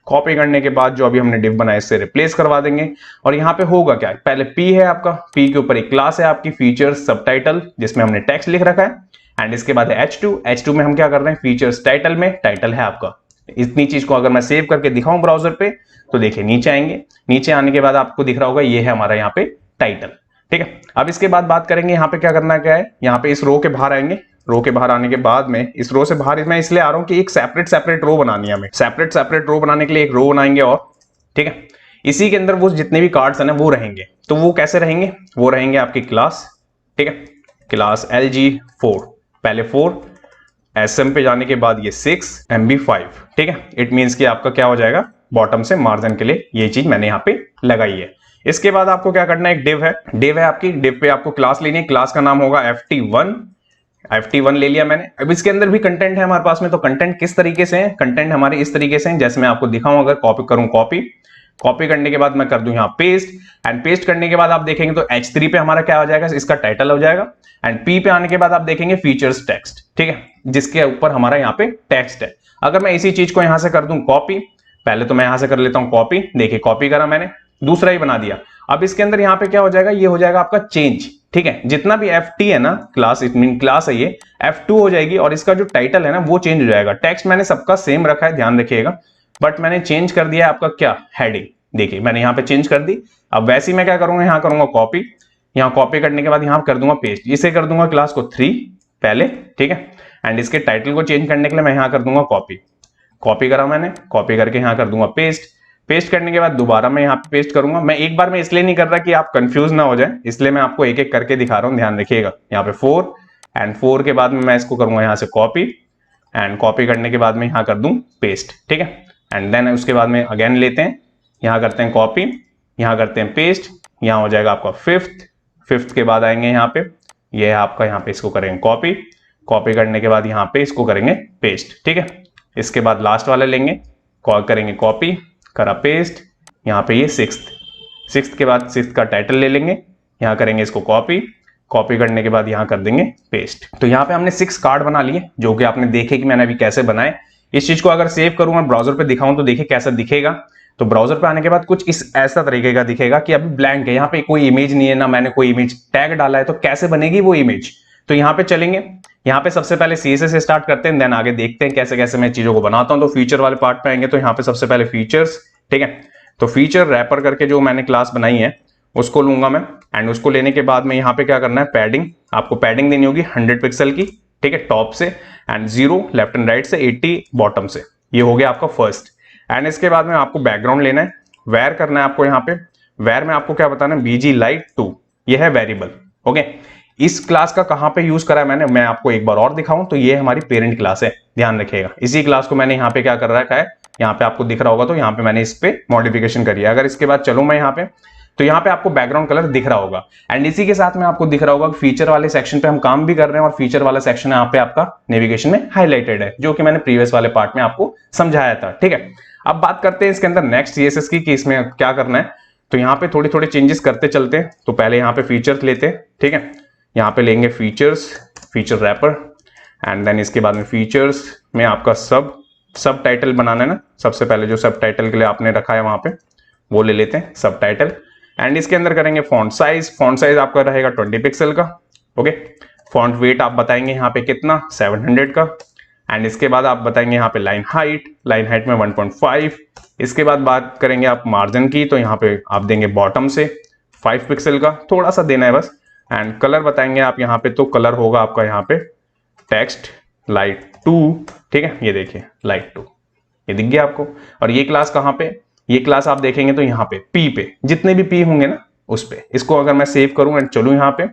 कॉपी करने के बाद जो अभी हमने डिव बनाया इससे रिप्लेस करवा देंगे। और यहाँ पे होगा क्या, पहले P है आपका, P के ऊपर एक क्लास है आपकी फीचर्स सबटाइटल, जिसमें हमने टेक्स्ट लिख रखा है। एंड इसके बाद है H2 में हम क्या कर रहे हैं, फीचर्स टाइटल में टाइटल है आपका इतनी चीज को अगर मैं सेव करके दिखाऊं ब्राउजर पे तो देखिए नीचे आएंगे, नीचे आने के बाद आपको दिख रहा होगा ये है हमारा यहाँ पे टाइटल। ठीक है, अब इसके बाद बात करेंगे यहाँ पे क्या करना क्या है। यहाँ पे इस रो के बाहर आएंगे, रो के बाहर आने के बाद में इस रो से बाहर मैं इसलिए आ रहा हूं कि एक सेपरेट रो बनानी है हमें। सेपरेट रो बनाने के लिए एक रो बनाएंगे और ठीक है, इसी के अंदर वो जितने भी कार्ड्स हैं ना वो रहेंगे। तो वो कैसे रहेंगे, वो रहेंगे आपकी क्लास, ठीक है, क्लास LG4, पहले 4, SM पे जाने के बाद ये 6, MB5। ठीक है, इट मींस कि आपका क्या हो जाएगा, बॉटम से मार्जिन के लिए ये चीज मैंने यहाँ पे लगाई है। इसके बाद आपको क्या करना है, एक डिव है आपकी, डिव पे आपको क्लास लेनी है, क्लास का नाम होगा FT1 ले लिया मैंने। अब इसके अंदर भी कंटेंट है हमारे पास में, तो कंटेंट किस तरीके से है, कंटेंट हमारे इस तरीके से हैं जैसे मैं आपको दिखाऊं। अगर कॉपी करूं, कॉपी करने के बाद मैं कर दूं यहां पेस्ट, एंड पेस्ट करने के बाद आप देखेंगे तो H3 पे हमारा क्या हो जाएगा, इसका टाइटल हो जाएगा, एंड P पे आने के बाद आप देखेंगे फीचर्स टेक्स्ट, ठीक है, जिसके ऊपर हमारा यहाँ पे टेक्स्ट है। अगर मैं इसी चीज को यहां से कर दूं कॉपी, पहले तो मैं यहां से कर लेता हूं कॉपी, देखिए कॉपी करा मैंने, दूसरा ही बना दिया। अब इसके अंदर यहाँ पे क्या हो जाएगा, ये हो जाएगा आपका चेंज, ठीक है, जितना भी FT है ना, क्लास इट मीन क्लास है, ये F2 हो जाएगी, और इसका जो टाइटल है ना वो चेंज हो जाएगा। टेक्स्ट मैंने सबका सेम रखा है, ध्यान रखिएगा, बट मैंने चेंज कर दिया है आपका क्या, हेडिंग, देखिए मैंने यहाँ पे चेंज कर दी। अब वैसे ही मैं क्या करूंगा, यहाँ करूंगा कॉपी, यहाँ कॉपी करने के बाद यहाँ कर दूंगा पेस्ट, इसे कर दूंगा क्लास को 3 पहले, ठीक है, एंड इसके टाइटल को चेंज करने के लिए मैं यहाँ कर दूंगा कॉपी करा मैंने, कॉपी करके यहाँ कर दूंगा पेस्ट करने के बाद दोबारा मैं यहाँ पे पेस्ट करूंगा। मैं एक बार में इसलिए नहीं कर रहा कि आप कंफ्यूज ना हो जाए, इसलिए मैं आपको एक एक करके दिखा रहा हूँ, ध्यान रखिएगा। यहाँ पे 4 एंड 4 के बाद में मैं इसको करूंगा यहाँ से कॉपी, एंड कॉपी करने के बाद में यहाँ कर दूं पेस्ट, ठीक है, एंड देन उसके बाद में अगेन लेते हैं, यहाँ करते हैं कॉपी, यहाँ करते हैं पेस्ट, यहाँ हो जाएगा आपका 5th के बाद आएंगे यहाँ पे, ये है आपका, यहाँ पे इसको करेंगे कॉपी करने के बाद यहाँ पे इसको करेंगे पेस्ट, ठीक है। इसके बाद लास्ट वाला लेंगे, कॉल करेंगे कॉपी, करा पेस्ट, यहाँ पे ये 6th के बाद 6th का टाइटल ले लेंगे, यहाँ करेंगे इसको कॉपी करने के बाद यहाँ कर देंगे पेस्ट। तो यहाँ पे हमने 6 कार्ड बना लिए, जो कि आपने देखे कि मैंने अभी कैसे बनाए। इस चीज को अगर सेव करूँ मैं ब्राउजर पे दिखाऊं तो देखिए कैसा दिखेगा। तो ब्राउजर पे आने के बाद कुछ इस ऐसा तरीके का दिखेगा कि अभी ब्लैंक है, यहाँ पे कोई इमेज नहीं है, ना मैंने कोई इमेज टैग डाला है, तो कैसे बनेगी वो इमेज। तो यहाँ पे चलेंगे, यहाँ पे सबसे पहले CSS से स्टार्ट करते हैं, देन आगे देखते हैं कैसे कैसे मैं चीजों को बनाता हूं। तो फीचर वाले पार्ट पे आएंगे, तो यहाँ पे सबसे पहले फीचर्स, ठीक है, तो फीचर रैपर करके जो मैंने क्लास बनाई है उसको लूंगा मैं, एंड उसको लेने के बाद में यहाँ पे क्या करना है, पैडिंग, आपको पैडिंग देनी होगी 100 पिक्सल की, ठीक है, टॉप से, एंड 0 लेफ्ट एंड राइट से, 80 बॉटम से। ये हो गया आपका फर्स्ट। एंड इसके बाद में आपको बैकग्राउंड लेना है, वेर करना है आपको, यहाँ पे वेर में आपको क्या बताना है, BG Light 2, ये है वेरिएबल, ओके। इस क्लास का कहां पे यूज करा है मैंने, मैं आपको एक बार और दिखाऊं, तो ये हमारी पेरेंट क्लास है, ध्यान रखिएगा। इसी क्लास को मैंने यहाँ पे क्या कर रखा है, यहाँ पे आपको दिख रहा होगा, तो यहाँ पे मैंने इस पे मॉडिफिकेशन करी है। अगर इसके बाद चलो मैं यहाँ पे, तो यहाँ पे आपको बैकग्राउंड कलर दिख रहा होगा, एंड इसी के साथ में आपको दिख रहा होगा फीचर वाले सेक्शन पे हम काम भी कर रहे हैं, और फीचर वाला सेक्शन यहाँ पे आपका नेविगेशन में हाईलाइटेड है, जो कि मैंने प्रीवियस वाले पार्ट में आपको समझाया था, ठीक है। अब बात करते हैं इसके अंदर नेक्स्ट CSS की, कि इसमें क्या करना है। तो यहाँ पे थोड़ी थोड़ी चेंजेस करते चलते हैं। तो पहले यहाँ पे फीचर्स लेते हैं, ठीक है, यहाँ पे लेंगे फीचर रैपर, एंड देन इसके बाद में फीचर्स में आपका सब टाइटल बनाना है ना, सबसे पहले जो सब टाइटल के लिए आपने रखा है वहां पे वो ले लेते हैं सब टाइटल, एंड इसके अंदर करेंगे फॉन्ट साइज आपका रहेगा 20 पिक्सल का, ओके। फॉन्ट वेट आप बताएंगे यहाँ पे कितना, 700 का, एंड इसके बाद आप बताएंगे यहाँ पे लाइन हाइट में 1.5। इसके बाद बात करेंगे आप मार्जिन की, तो यहाँ पे आप देंगे बॉटम से 5 पिक्सल का, थोड़ा सा देना है बस, एंड कलर बताएंगे आप यहाँ पे, तो कलर होगा आपका यहाँ पे टेक्स्ट लाइट 2, ठीक है, ये देखिए लाइट 2, ये दिख गया आपको। और ये क्लास कहाँ पे, ये क्लास आप देखेंगे तो यहाँ पे P पे, जितने भी P होंगे ना उस पे, इसको अगर मैं सेव करूं एंड चलूं यहाँ पे,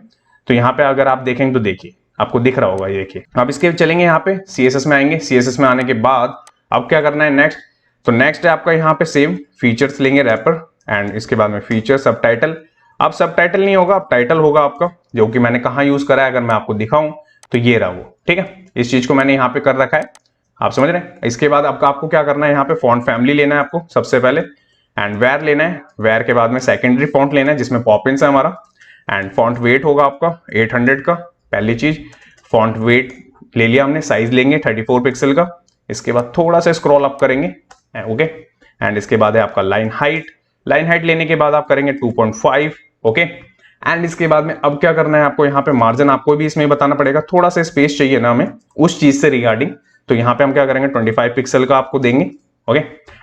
तो यहाँ पे अगर आप देखेंगे तो देखिए आपको दिख रहा होगा, ये देखिए। अब इसके चलेंगे यहाँ पे CSS में आएंगे, CSS में आने के बाद अब क्या करना है नेक्स्ट, तो नेक्स्ट है आपका यहाँ पे सेम फीचर्स लेंगे रैपर, एंड इसके बाद में फीचर सब टाइटल। अब सब टाइटल नहीं होगा, अब टाइटल होगा आपका, जो कि मैंने कहाँ यूज करा है अगर मैं आपको दिखाऊं तो ये रहा वो, ठीक है। इस चीज को मैंने यहाँ पे कर रखा है, आप समझ रहे हैं। इसके बाद आपको क्या करना है, यहाँ पे फॉन्ट फैमिली लेना है आपको सबसे पहले, एंड वेर लेना है, वेर के बाद में सेकेंडरी फॉन्ट लेना है जिसमें पॉपिंस है हमारा, एंड फॉन्ट वेट होगा आपका 800 का, पहली चीज। फॉन्ट वेट ले लिया हमने, साइज लेंगे 34 पिक्सल का। इसके बाद थोड़ा सा स्क्रॉल अप करेंगे, ओके, एंड इसके बाद है आपका लाइन हाइट लेने के बाद आप करेंगे 2.5, ओके। एंड इसके बाद में अब क्या करना है आपको, यहाँ पे मार्जिन आपको भी इसमें बताना पड़ेगा, थोड़ा सा स्पेस चाहिए ना हमें उस चीज से रिगार्डिंग, तो यहाँ पे हम क्या करेंगे 25 पिक्सल का आपको देंगे। ओके,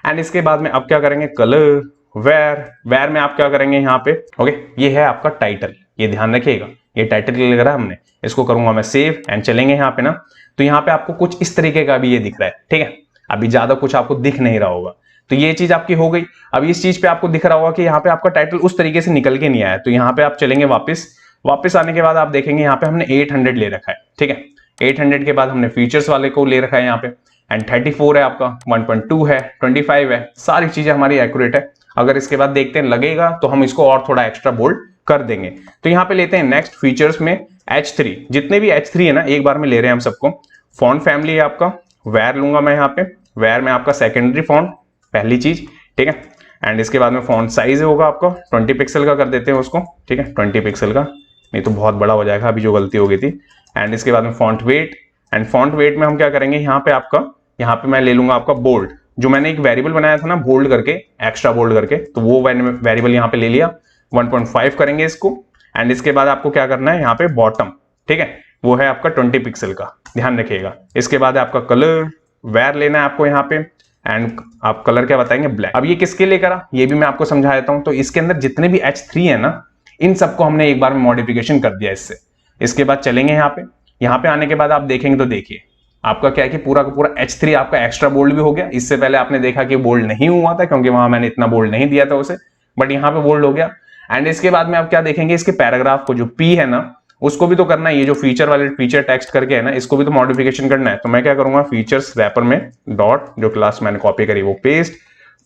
एंड इसके बाद में अब क्या करेंगे कलर वेर में आप क्या करेंगे यहाँ पे। ओके, ये है आपका टाइटल, ये ध्यान रखिएगा, ये टाइटल क्लिक करा हमने, इसको करूंगा मैं सेव एंड चलेंगे यहाँ पे ना, तो यहाँ पे आपको कुछ इस तरीके का भी ये दिख रहा है। ठीक है, अभी ज्यादा कुछ आपको दिख नहीं रहा होगा, तो ये चीज आपकी हो गई। अब इस चीज पे आपको दिख रहा होगा कि यहाँ पे आपका टाइटल उस तरीके से निकल के नहीं आया, तो यहाँ पे आप चलेंगे वापस आने के बाद आप देखेंगे यहाँ पे हमने 800 ले रखा है। ठीक है, 800 के बाद हमने फीचर्स वाले को ले रखा है यहाँ पे, एंड 34 है आपका, 1.2 है, 25 है, सारी चीजें हमारी एक्यूरेट है। अगर इसके बाद देखते हैं लगेगा तो हम इसको और थोड़ा एक्स्ट्रा बोल्ड कर देंगे। तो यहाँ पे लेते हैं नेक्स्ट फीचर्स में H3, जितने भी H3 है ना एक बार में ले रहे हैं हम सबको। फॉन्ट फैमिली है आपका, वेर लूंगा मैं यहाँ पे, वेर में आपका सेकेंडरी फॉन्ट पहली चीज। ठीक है, एंड इसके बाद में फॉन्ट साइज होगा आपका 20 पिक्सल का कर देते हैं उसको। ठीक है, 20 पिक्सल का, नहीं तो बहुत बड़ा हो जाएगा अभी जो गलती हो गई थी। एंड इसके बाद में font weight, and font weight में हम क्या करेंगे यहाँ पे आपका, यहाँ पे मैं ले लूंगा आपका बोल्ड, जो मैंने एक वेरिएबल बनाया था ना बोल्ड करके, एक्स्ट्रा बोल्ड करके, तो वो वेरिएबल यहाँ पे ले लिया, 1.5 करेंगे इसको। एंड इसके बाद आपको क्या करना है यहाँ पे बॉटम, ठीक है, वो है आपका 20 पिक्सल का, ध्यान रखिएगा। इसके बाद आपका कलर वेर लेना है आपको यहाँ पे, एंड आप कलर क्या बताएंगे ब्लैक। अब ये किसके लिए करा ये भी मैं आपको समझा देता हूं। तो इसके अंदर जितने भी H3 है ना, इन सबको हमने एक बार में मॉडिफिकेशन कर दिया इससे। इसके बाद चलेंगे यहाँ पे आने के बाद आप देखेंगे तो देखिए आपका क्या है कि पूरा का पूरा H3 आपका एक्स्ट्रा बोल्ड भी हो गया। इससे पहले आपने देखा कि बोल्ड नहीं हुआ था क्योंकि वहां मैंने इतना बोल्ड नहीं दिया था उसे, बट यहाँ पे बोल्ड हो गया। एंड इसके बाद में आप क्या देखेंगे, इसके पैराग्राफ को जो P है ना उसको भी तो करना है, ये जो फीचर वाले फीचर टेक्स्ट करके है ना इसको भी तो मॉडिफिकेशन करना है। तो मैं क्या करूंगा फीचर्स रैपर में डॉट जो क्लास मैंने कॉपी करी वो पेस्ट,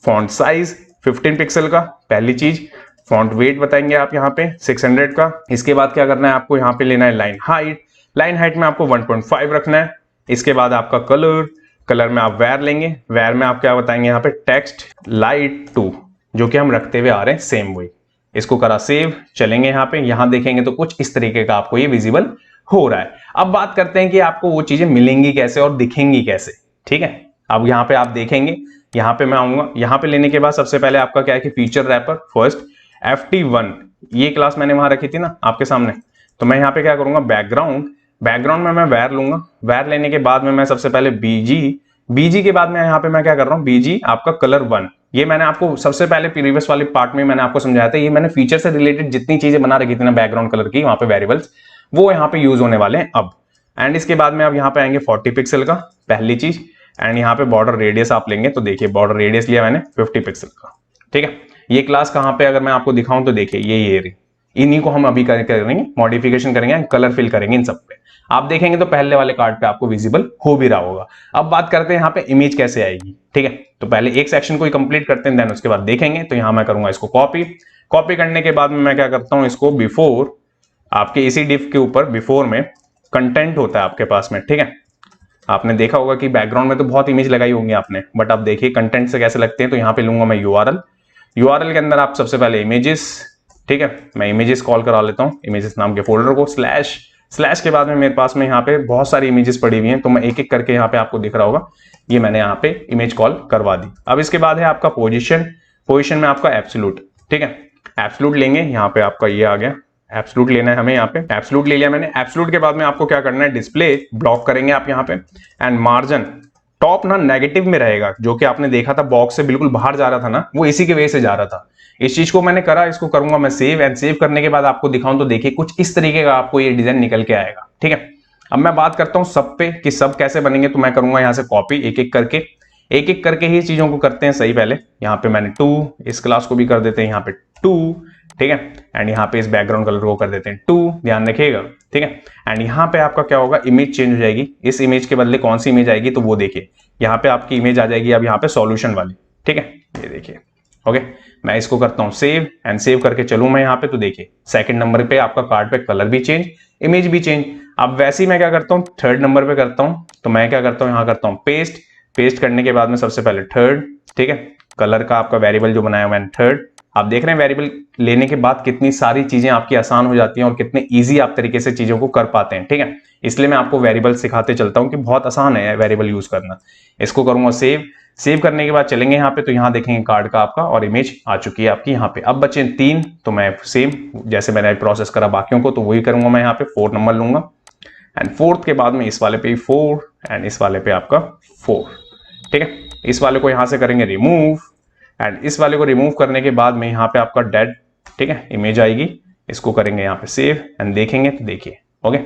फॉन्ट साइज 15 पिक्सल का पहली चीज, फॉन्ट वेट बताएंगे आप यहाँ पे 600 का। इसके बाद क्या करना है आपको यहाँ पे लेना है लाइन हाइट में आपको 1.5 रखना है। इसके बाद आपका कलर में आप वेर लेंगे, वेर में आप क्या बताएंगे यहाँ पे टेक्स्ट लाइट 2 जो कि हम रखते हुए आ रहे हैं सेम वही। इसको करा सेव, चलेंगे यहाँ देखेंगे तो कुछ इस तरीके का आपको ये विजिबल हो रहा है। अब बात करते हैं कि आपको वो चीजें मिलेंगी कैसे और दिखेंगी कैसे। ठीक है, अब यहाँ पे आप देखेंगे, यहाँ पे मैं आऊंगा, यहाँ पे लेने के बाद सबसे पहले आपका क्या है कि फीचर रैपर फर्स्ट FT1 ये क्लास मैंने वहां रखी थी ना आपके सामने, तो मैं यहाँ पे क्या करूंगा बैकग्राउंड में मैं वेर लूंगा। वेर लेने के बाद में मैं सबसे पहले बीजी के बाद में यहाँ पे मैं क्या कर रहा हूँ बीजी आपका कलर 1, ये मैंने आपको सबसे पहले प्रीवियस वाले पार्ट में मैंने आपको समझाया था। ये मैंने फीचर से रिलेटेड जितनी चीजें बना रखी थी ना बैकग्राउंड कलर की वहां पे वेरिएबल्स, वो यहाँ पे यूज होने वाले हैं अब। एंड इसके बाद में अब यहाँ पे आएंगे 40 पिक्सल का पहली चीज, एंड यहाँ पे बॉर्डर रेडियस आप लेंगे तो देखिए बॉर्डर रेडियस लिया मैंने 50 पिक्सल का। ठीक है, ये क्लास कहाँ पे अगर मैं आपको दिखाऊं तो देखिए ये इन्हीं को हम अभी करेंगे मॉडिफिकेशन करेंगे एंड कलर फिल करेंगे इन सब पे। आप देखेंगे तो पहले वाले कार्ड पे आपको विजिबल हो भी रहा होगा। अब बात करते हैं यहाँ पे इमेज कैसे आएगी। ठीक है, तो पहले एक सेक्शन को ही कंप्लीट करते हैं, देन उसके बाद देखेंगे। तो यहाँ मैं करूंगा इसको कॉपी करने के बाद में मैं क्या करता हूँ इसको बिफोर आपके इसी डिफ के ऊपर बिफोर में कंटेंट होता है आपके पास में। ठीक है, आपने देखा होगा कि बैकग्राउंड में तो बहुत इमेज लगाई होंगी आपने, बट अब देखिए कंटेंट से कैसे लगते हैं। तो यहाँ पे लूंगा मैं यूआरएल के अंदर आप सबसे पहले इमेजेस, ठीक है, मैं इमेजेस कॉल करा लेता हूँ इमेजेस नाम के फोल्डर को, स्लैश के बाद में मेरे पास में यहाँ पे बहुत सारी इमेजेस पड़ी हुई हैं, तो मैं एक एक करके यहाँ पे आपको दिख रहा होगा ये मैंने यहाँ पे इमेज कॉल करवा दी। अब इसके बाद है आपका पोजीशन में आपका एब्सोल्यूट। ठीक है, एब्सोल्यूट लेंगे, यहाँ पे आपका ये आ गया एब्सोल्यूट लेना है हमें, यहाँ पे एब्सोल्यूट ले लिया मैंने। एब्सोल्यूट के बाद में आपको क्या करना है डिस्प्ले ब्लॉक करेंगे आप यहाँ पे, एंड मार्जिन टॉप ना नेगेटिव में रहेगा, जो कि आपने देखा था बॉक्स से बिल्कुल बाहर जा रहा था ना, वो इसी की वजह से जा रहा था। इस चीज को मैंने करा, इसको करूंगा मैं सेव, एंड सेव करने के बाद आपको दिखाऊं तो देखिए कुछ इस तरीके का आपको ये डिजाइन निकल के आएगा। ठीक है, अब मैं बात करता हूं सब पे कि सब कैसे बनेंगे। तो मैं करूंगा यहाँ से कॉपी एक एक करके ही चीजों को करते हैं सही। पहले यहाँ पे मैंने 2, इस क्लास को भी कर देते हैं यहाँ पे 2, ठीक है, एंड यहाँ पे इस बैकग्राउंड कलर को कर देते हैं 2, ध्यान रखिएगा। ठीक है, एंड यहाँ पे आपका क्या होगा इमेज चेंज हो जाएगी। इस इमेज के बदले कौन सी इमेज आएगी तो वो देखिए यहाँ पे आपकी इमेज आ जाएगी अब यहाँ पे सॉल्यूशन वाली। ठीक है, ये देखिए। ओके, मैं इसको करता हूँ सेव, एंड सेव करके चलूं मैं यहाँ पे तो देखिए सेकंड नंबर पे आपका कार्ड पे कलर भी चेंज, इमेज भी चेंज। अब वैसे ही मैं क्या करता हूँ थर्ड नंबर पे करता हूँ, तो मैं क्या करता हूँ यहाँ करता हूँ पेस्ट करने के बाद में सबसे पहले थर्ड, ठीक है, कलर का आपका वेरिएबल जो बनाया मैंने थर्ड। आप देख रहे हैं वेरिएबल लेने के बाद कितनी सारी चीजें आपकी आसान हो जाती हैं और कितने इजी आप तरीके से चीजों को कर पाते हैं। ठीक है, इसलिए मैं आपको वेरिएबल सिखाते चलता हूं कि बहुत आसान है वेरिएबल यूज करना। इसको करूंगा सेव करने के बाद चलेंगे यहाँ पे, तो यहाँ देखेंगे कार्ड का आपका और इमेज आ चुकी है आपकी यहाँ पे। अब बचे 3, तो मैं सेम जैसे मैंने प्रोसेस करा बाकियों को तो वही करूंगा मैं यहाँ पे 4 नंबर लूंगा, एंड फोर्थ के बाद में इस वाले पे 4 एंड इस वाले पे आपका 4, ठीक है। इस वाले को यहां से करेंगे रिमूव एंड इस वाले को रिमूव करने के बाद में यहाँ पे आपका डेड, ठीक है, इमेज आएगी। इसको करेंगे यहाँ पे सेव एंड देखेंगे तो देखिए, ओके।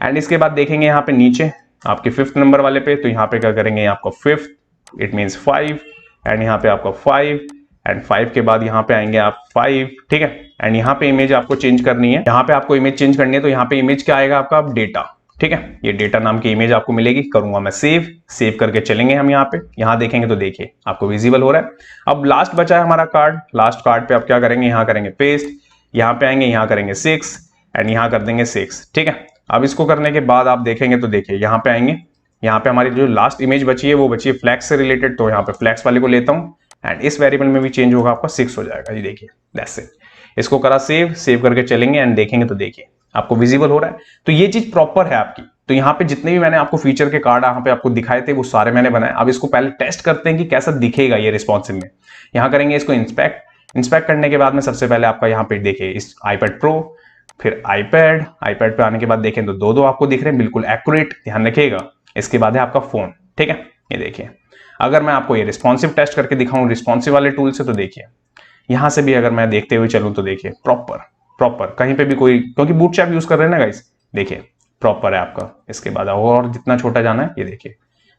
एंड इसके बाद देखेंगे यहाँ पे नीचे आपके 5th नंबर वाले पे, तो यहाँ पे क्या करेंगे आपका 5th, इट मीन्स 5 एंड यहाँ पे आपका 5 एंड 5 के बाद यहाँ पे आएंगे आप 5, ठीक है। एंड यहाँ पे इमेज आपको चेंज करनी है, यहाँ पे आपको इमेज चेंज करनी है, तो यहाँ पे इमेज क्या आएगा आपका डेटा, ठीक है। ये डेटा नाम की इमेज आपको मिलेगी। करूंगा मैं सेव करके चलेंगे हम यहाँ पे, यहाँ देखेंगे तो देखिए आपको विजिबल हो रहा है। अब लास्ट बचा है हमारा कार्ड, लास्ट कार्ड पे आप क्या करेंगे, यहाँ करेंगे पेस्ट, यहाँ पे आएंगे, यहाँ करेंगे 6 एंड यहाँ कर देंगे 6, ठीक है। अब इसको करने के बाद आप देखेंगे तो देखिए यहाँ पे आएंगे, यहाँ पे हमारी जो लास्ट इमेज बची है वो बची है फ्लैक्स से रिलेटेड, तो यहाँ पे फ्लैक्स वाले को लेता हूँ एंड इस वेरिएबल में भी चेंज होगा आपका 6 हो जाएगा, ये देखिए दैट्स इट। इसको करा सेव करके चलेंगे एंड देखेंगे तो देखिए आपको विजिबल हो रहा है। तो ये चीज प्रॉपर है आपकी। तो यहाँ पे जितने भी मैंने आपको फीचर के कार्ड यहाँ पे आपको दिखाए थे वो सारे मैंने बनाए। अब इसको पहले टेस्ट करते हैं कि कैसा दिखेगा ये रिस्पॉन्सिव में। यहाँ करेंगे इसको इंस्पेक्ट करने के बाद में सबसे पहले आपका यहाँ पे देखिए इस iPad Pro, फिर iPad पे आने के बाद देखें तो दो आपको दिख रहे हैं बिल्कुल एक्यूरेट, ध्यान रखिएगा। इसके बाद है आपका फोन, ठीक है। ये देखिए अगर मैं आपको ये रिस्पॉन्सिव टेस्ट करके दिखाऊं रिस्पॉन्सिव वाले टूल से, तो देखिए यहां से भी अगर मैं देखते हुए चलूं तो देखिए प्रॉपर कहीं पे भी कोई, क्योंकि बूटस्ट्रैप यूज कर रहे हैं ना गाइस, देखिए प्रॉपर है आपका। इसके बाद और जितना छोटा जाना है ये देखिए,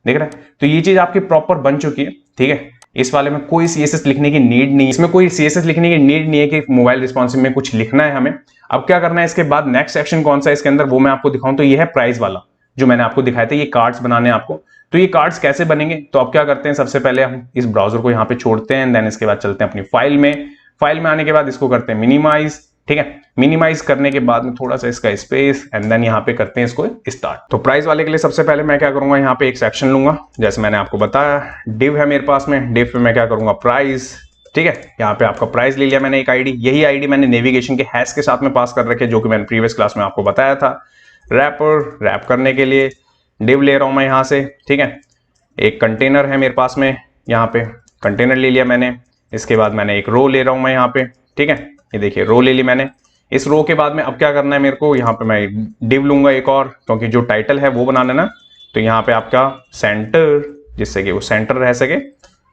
देख रहे हैं। तो ये चीज आपकी प्रॉपर बन चुकी है, ठीक है। इस वाले में कोई CSS लिखने की नीड नहीं है, इसमें कोई CSS लिखने की नीड नहीं है कि मोबाइल रिस्पॉन्सिव में कुछ लिखना है हमें। अब क्या करना है इसके बाद, नेक्स्ट सेक्शन कौन सा है इसके अंदर वो मैं आपको दिखाऊं। तो ये है प्राइस वाला जो मैंने आपको दिखाया था, ये कार्ड्स बनाने हैं आपको। तो ये कार्ड्स कैसे बनेंगे, तो आप क्या करते हैं, सबसे पहले हम इस ब्राउजर को यहाँ पे छोड़ते हैं, देन इसके बाद चलते हैं अपनी फाइल में आने के बाद इसको करते हैं मिनिमाइज, ठीक है। मिनिमाइज करने के बाद में थोड़ा सा इसका स्पेस एंड देन यहाँ पे करते हैं इसको स्टार्ट। तो प्राइस वाले के लिए सबसे पहले मैं क्या करूंगा, यहाँ पे एक सेक्शन लूंगा, जैसे मैंने आपको बताया डिव है मेरे पास में, डिव पे मैं क्या करूंगा प्राइस, ठीक है। यहाँ पे आपका प्राइस ले लिया मैंने एक आईडी, यही आईडी मैंने नेविगेशन के हैश के साथ में पास कर रखे, जो कि मैंने प्रीवियस क्लास में आपको बताया था। रैप करने के लिए डिव ले रहा हूं मैं यहाँ से, ठीक है। एक कंटेनर है मेरे पास में, यहाँ पे कंटेनर ले लिया मैंने। इसके बाद मैंने एक रो ले रहा हूं मैं यहाँ पे, ठीक है। ये देखिए रो ले ली मैंने। इस रो के बाद में अब क्या करना है मेरे को, यहाँ पे मैं डिव लूंगा एक और, क्योंकि जो टाइटल है वो बनाना ना। तो यहाँ पे आपका सेंटर, जिससे कि वो सेंटर रह सके।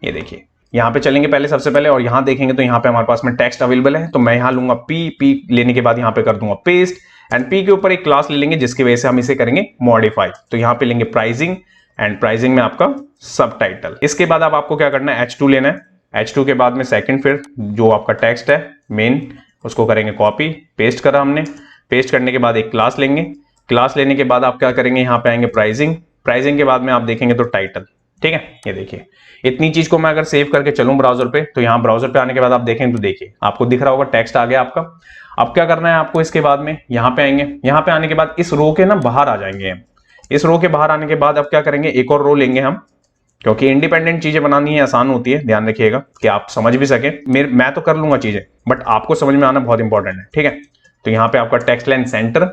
ये देखिए यहाँ पे चलेंगे पहले सबसे पहले, और यहाँ देखेंगे तो यहाँ पे हमारे पास में टेक्स्ट अवेलेबल है। तो मैं यहाँ लूंगा पी लेने के बाद यहाँ पे कर दूंगा पेस्ट एंड पी के ऊपर एक क्लास ले लेंगे, जिसकी वजह से हम इसे करेंगे मॉडिफाई। तो यहाँ पे लेंगे प्राइसिंग एंड प्राइसिंग में आपका सब टाइटल। इसके बाद अब आपको क्या करना है, H2 लेना है। H2 के बाद में सेकंड, फिर जो आपका टेक्स्ट है मेन, उसको करेंगे कॉपी, पेस्ट करा हमने। पेस्ट करने के बाद एक क्लास लेंगे, क्लास लेने के बाद आप क्या करेंगे, यहाँ पे आएंगे प्राइसिंग के बाद में आप देखेंगे तो टाइटल, ठीक है। ये देखिए इतनी चीज को मैं अगर सेव करके चलूं ब्राउजर पे, तो यहाँ ब्राउजर पे आने के बाद आप देखेंगे तो देखिए आपको दिख रहा होगा टेक्स्ट आ गया आपका। अब क्या करना है आपको, इसके बाद में यहाँ पे आएंगे, यहाँ पे आने के बाद इस रो के ना बाहर आ जाएंगे हम। इस रो के बाहर आने के बाद अब क्या करेंगे, एक और रो लेंगे हम, क्योंकि इंडिपेंडेंट चीजें बनानी है आसान होती है, ध्यान रखिएगा कि आप समझ भी सके। मैं तो कर लूंगा चीजें, बट आपको समझ में आना बहुत इंपॉर्टेंट है, ठीक है। तो यहाँ पे आपका text line centre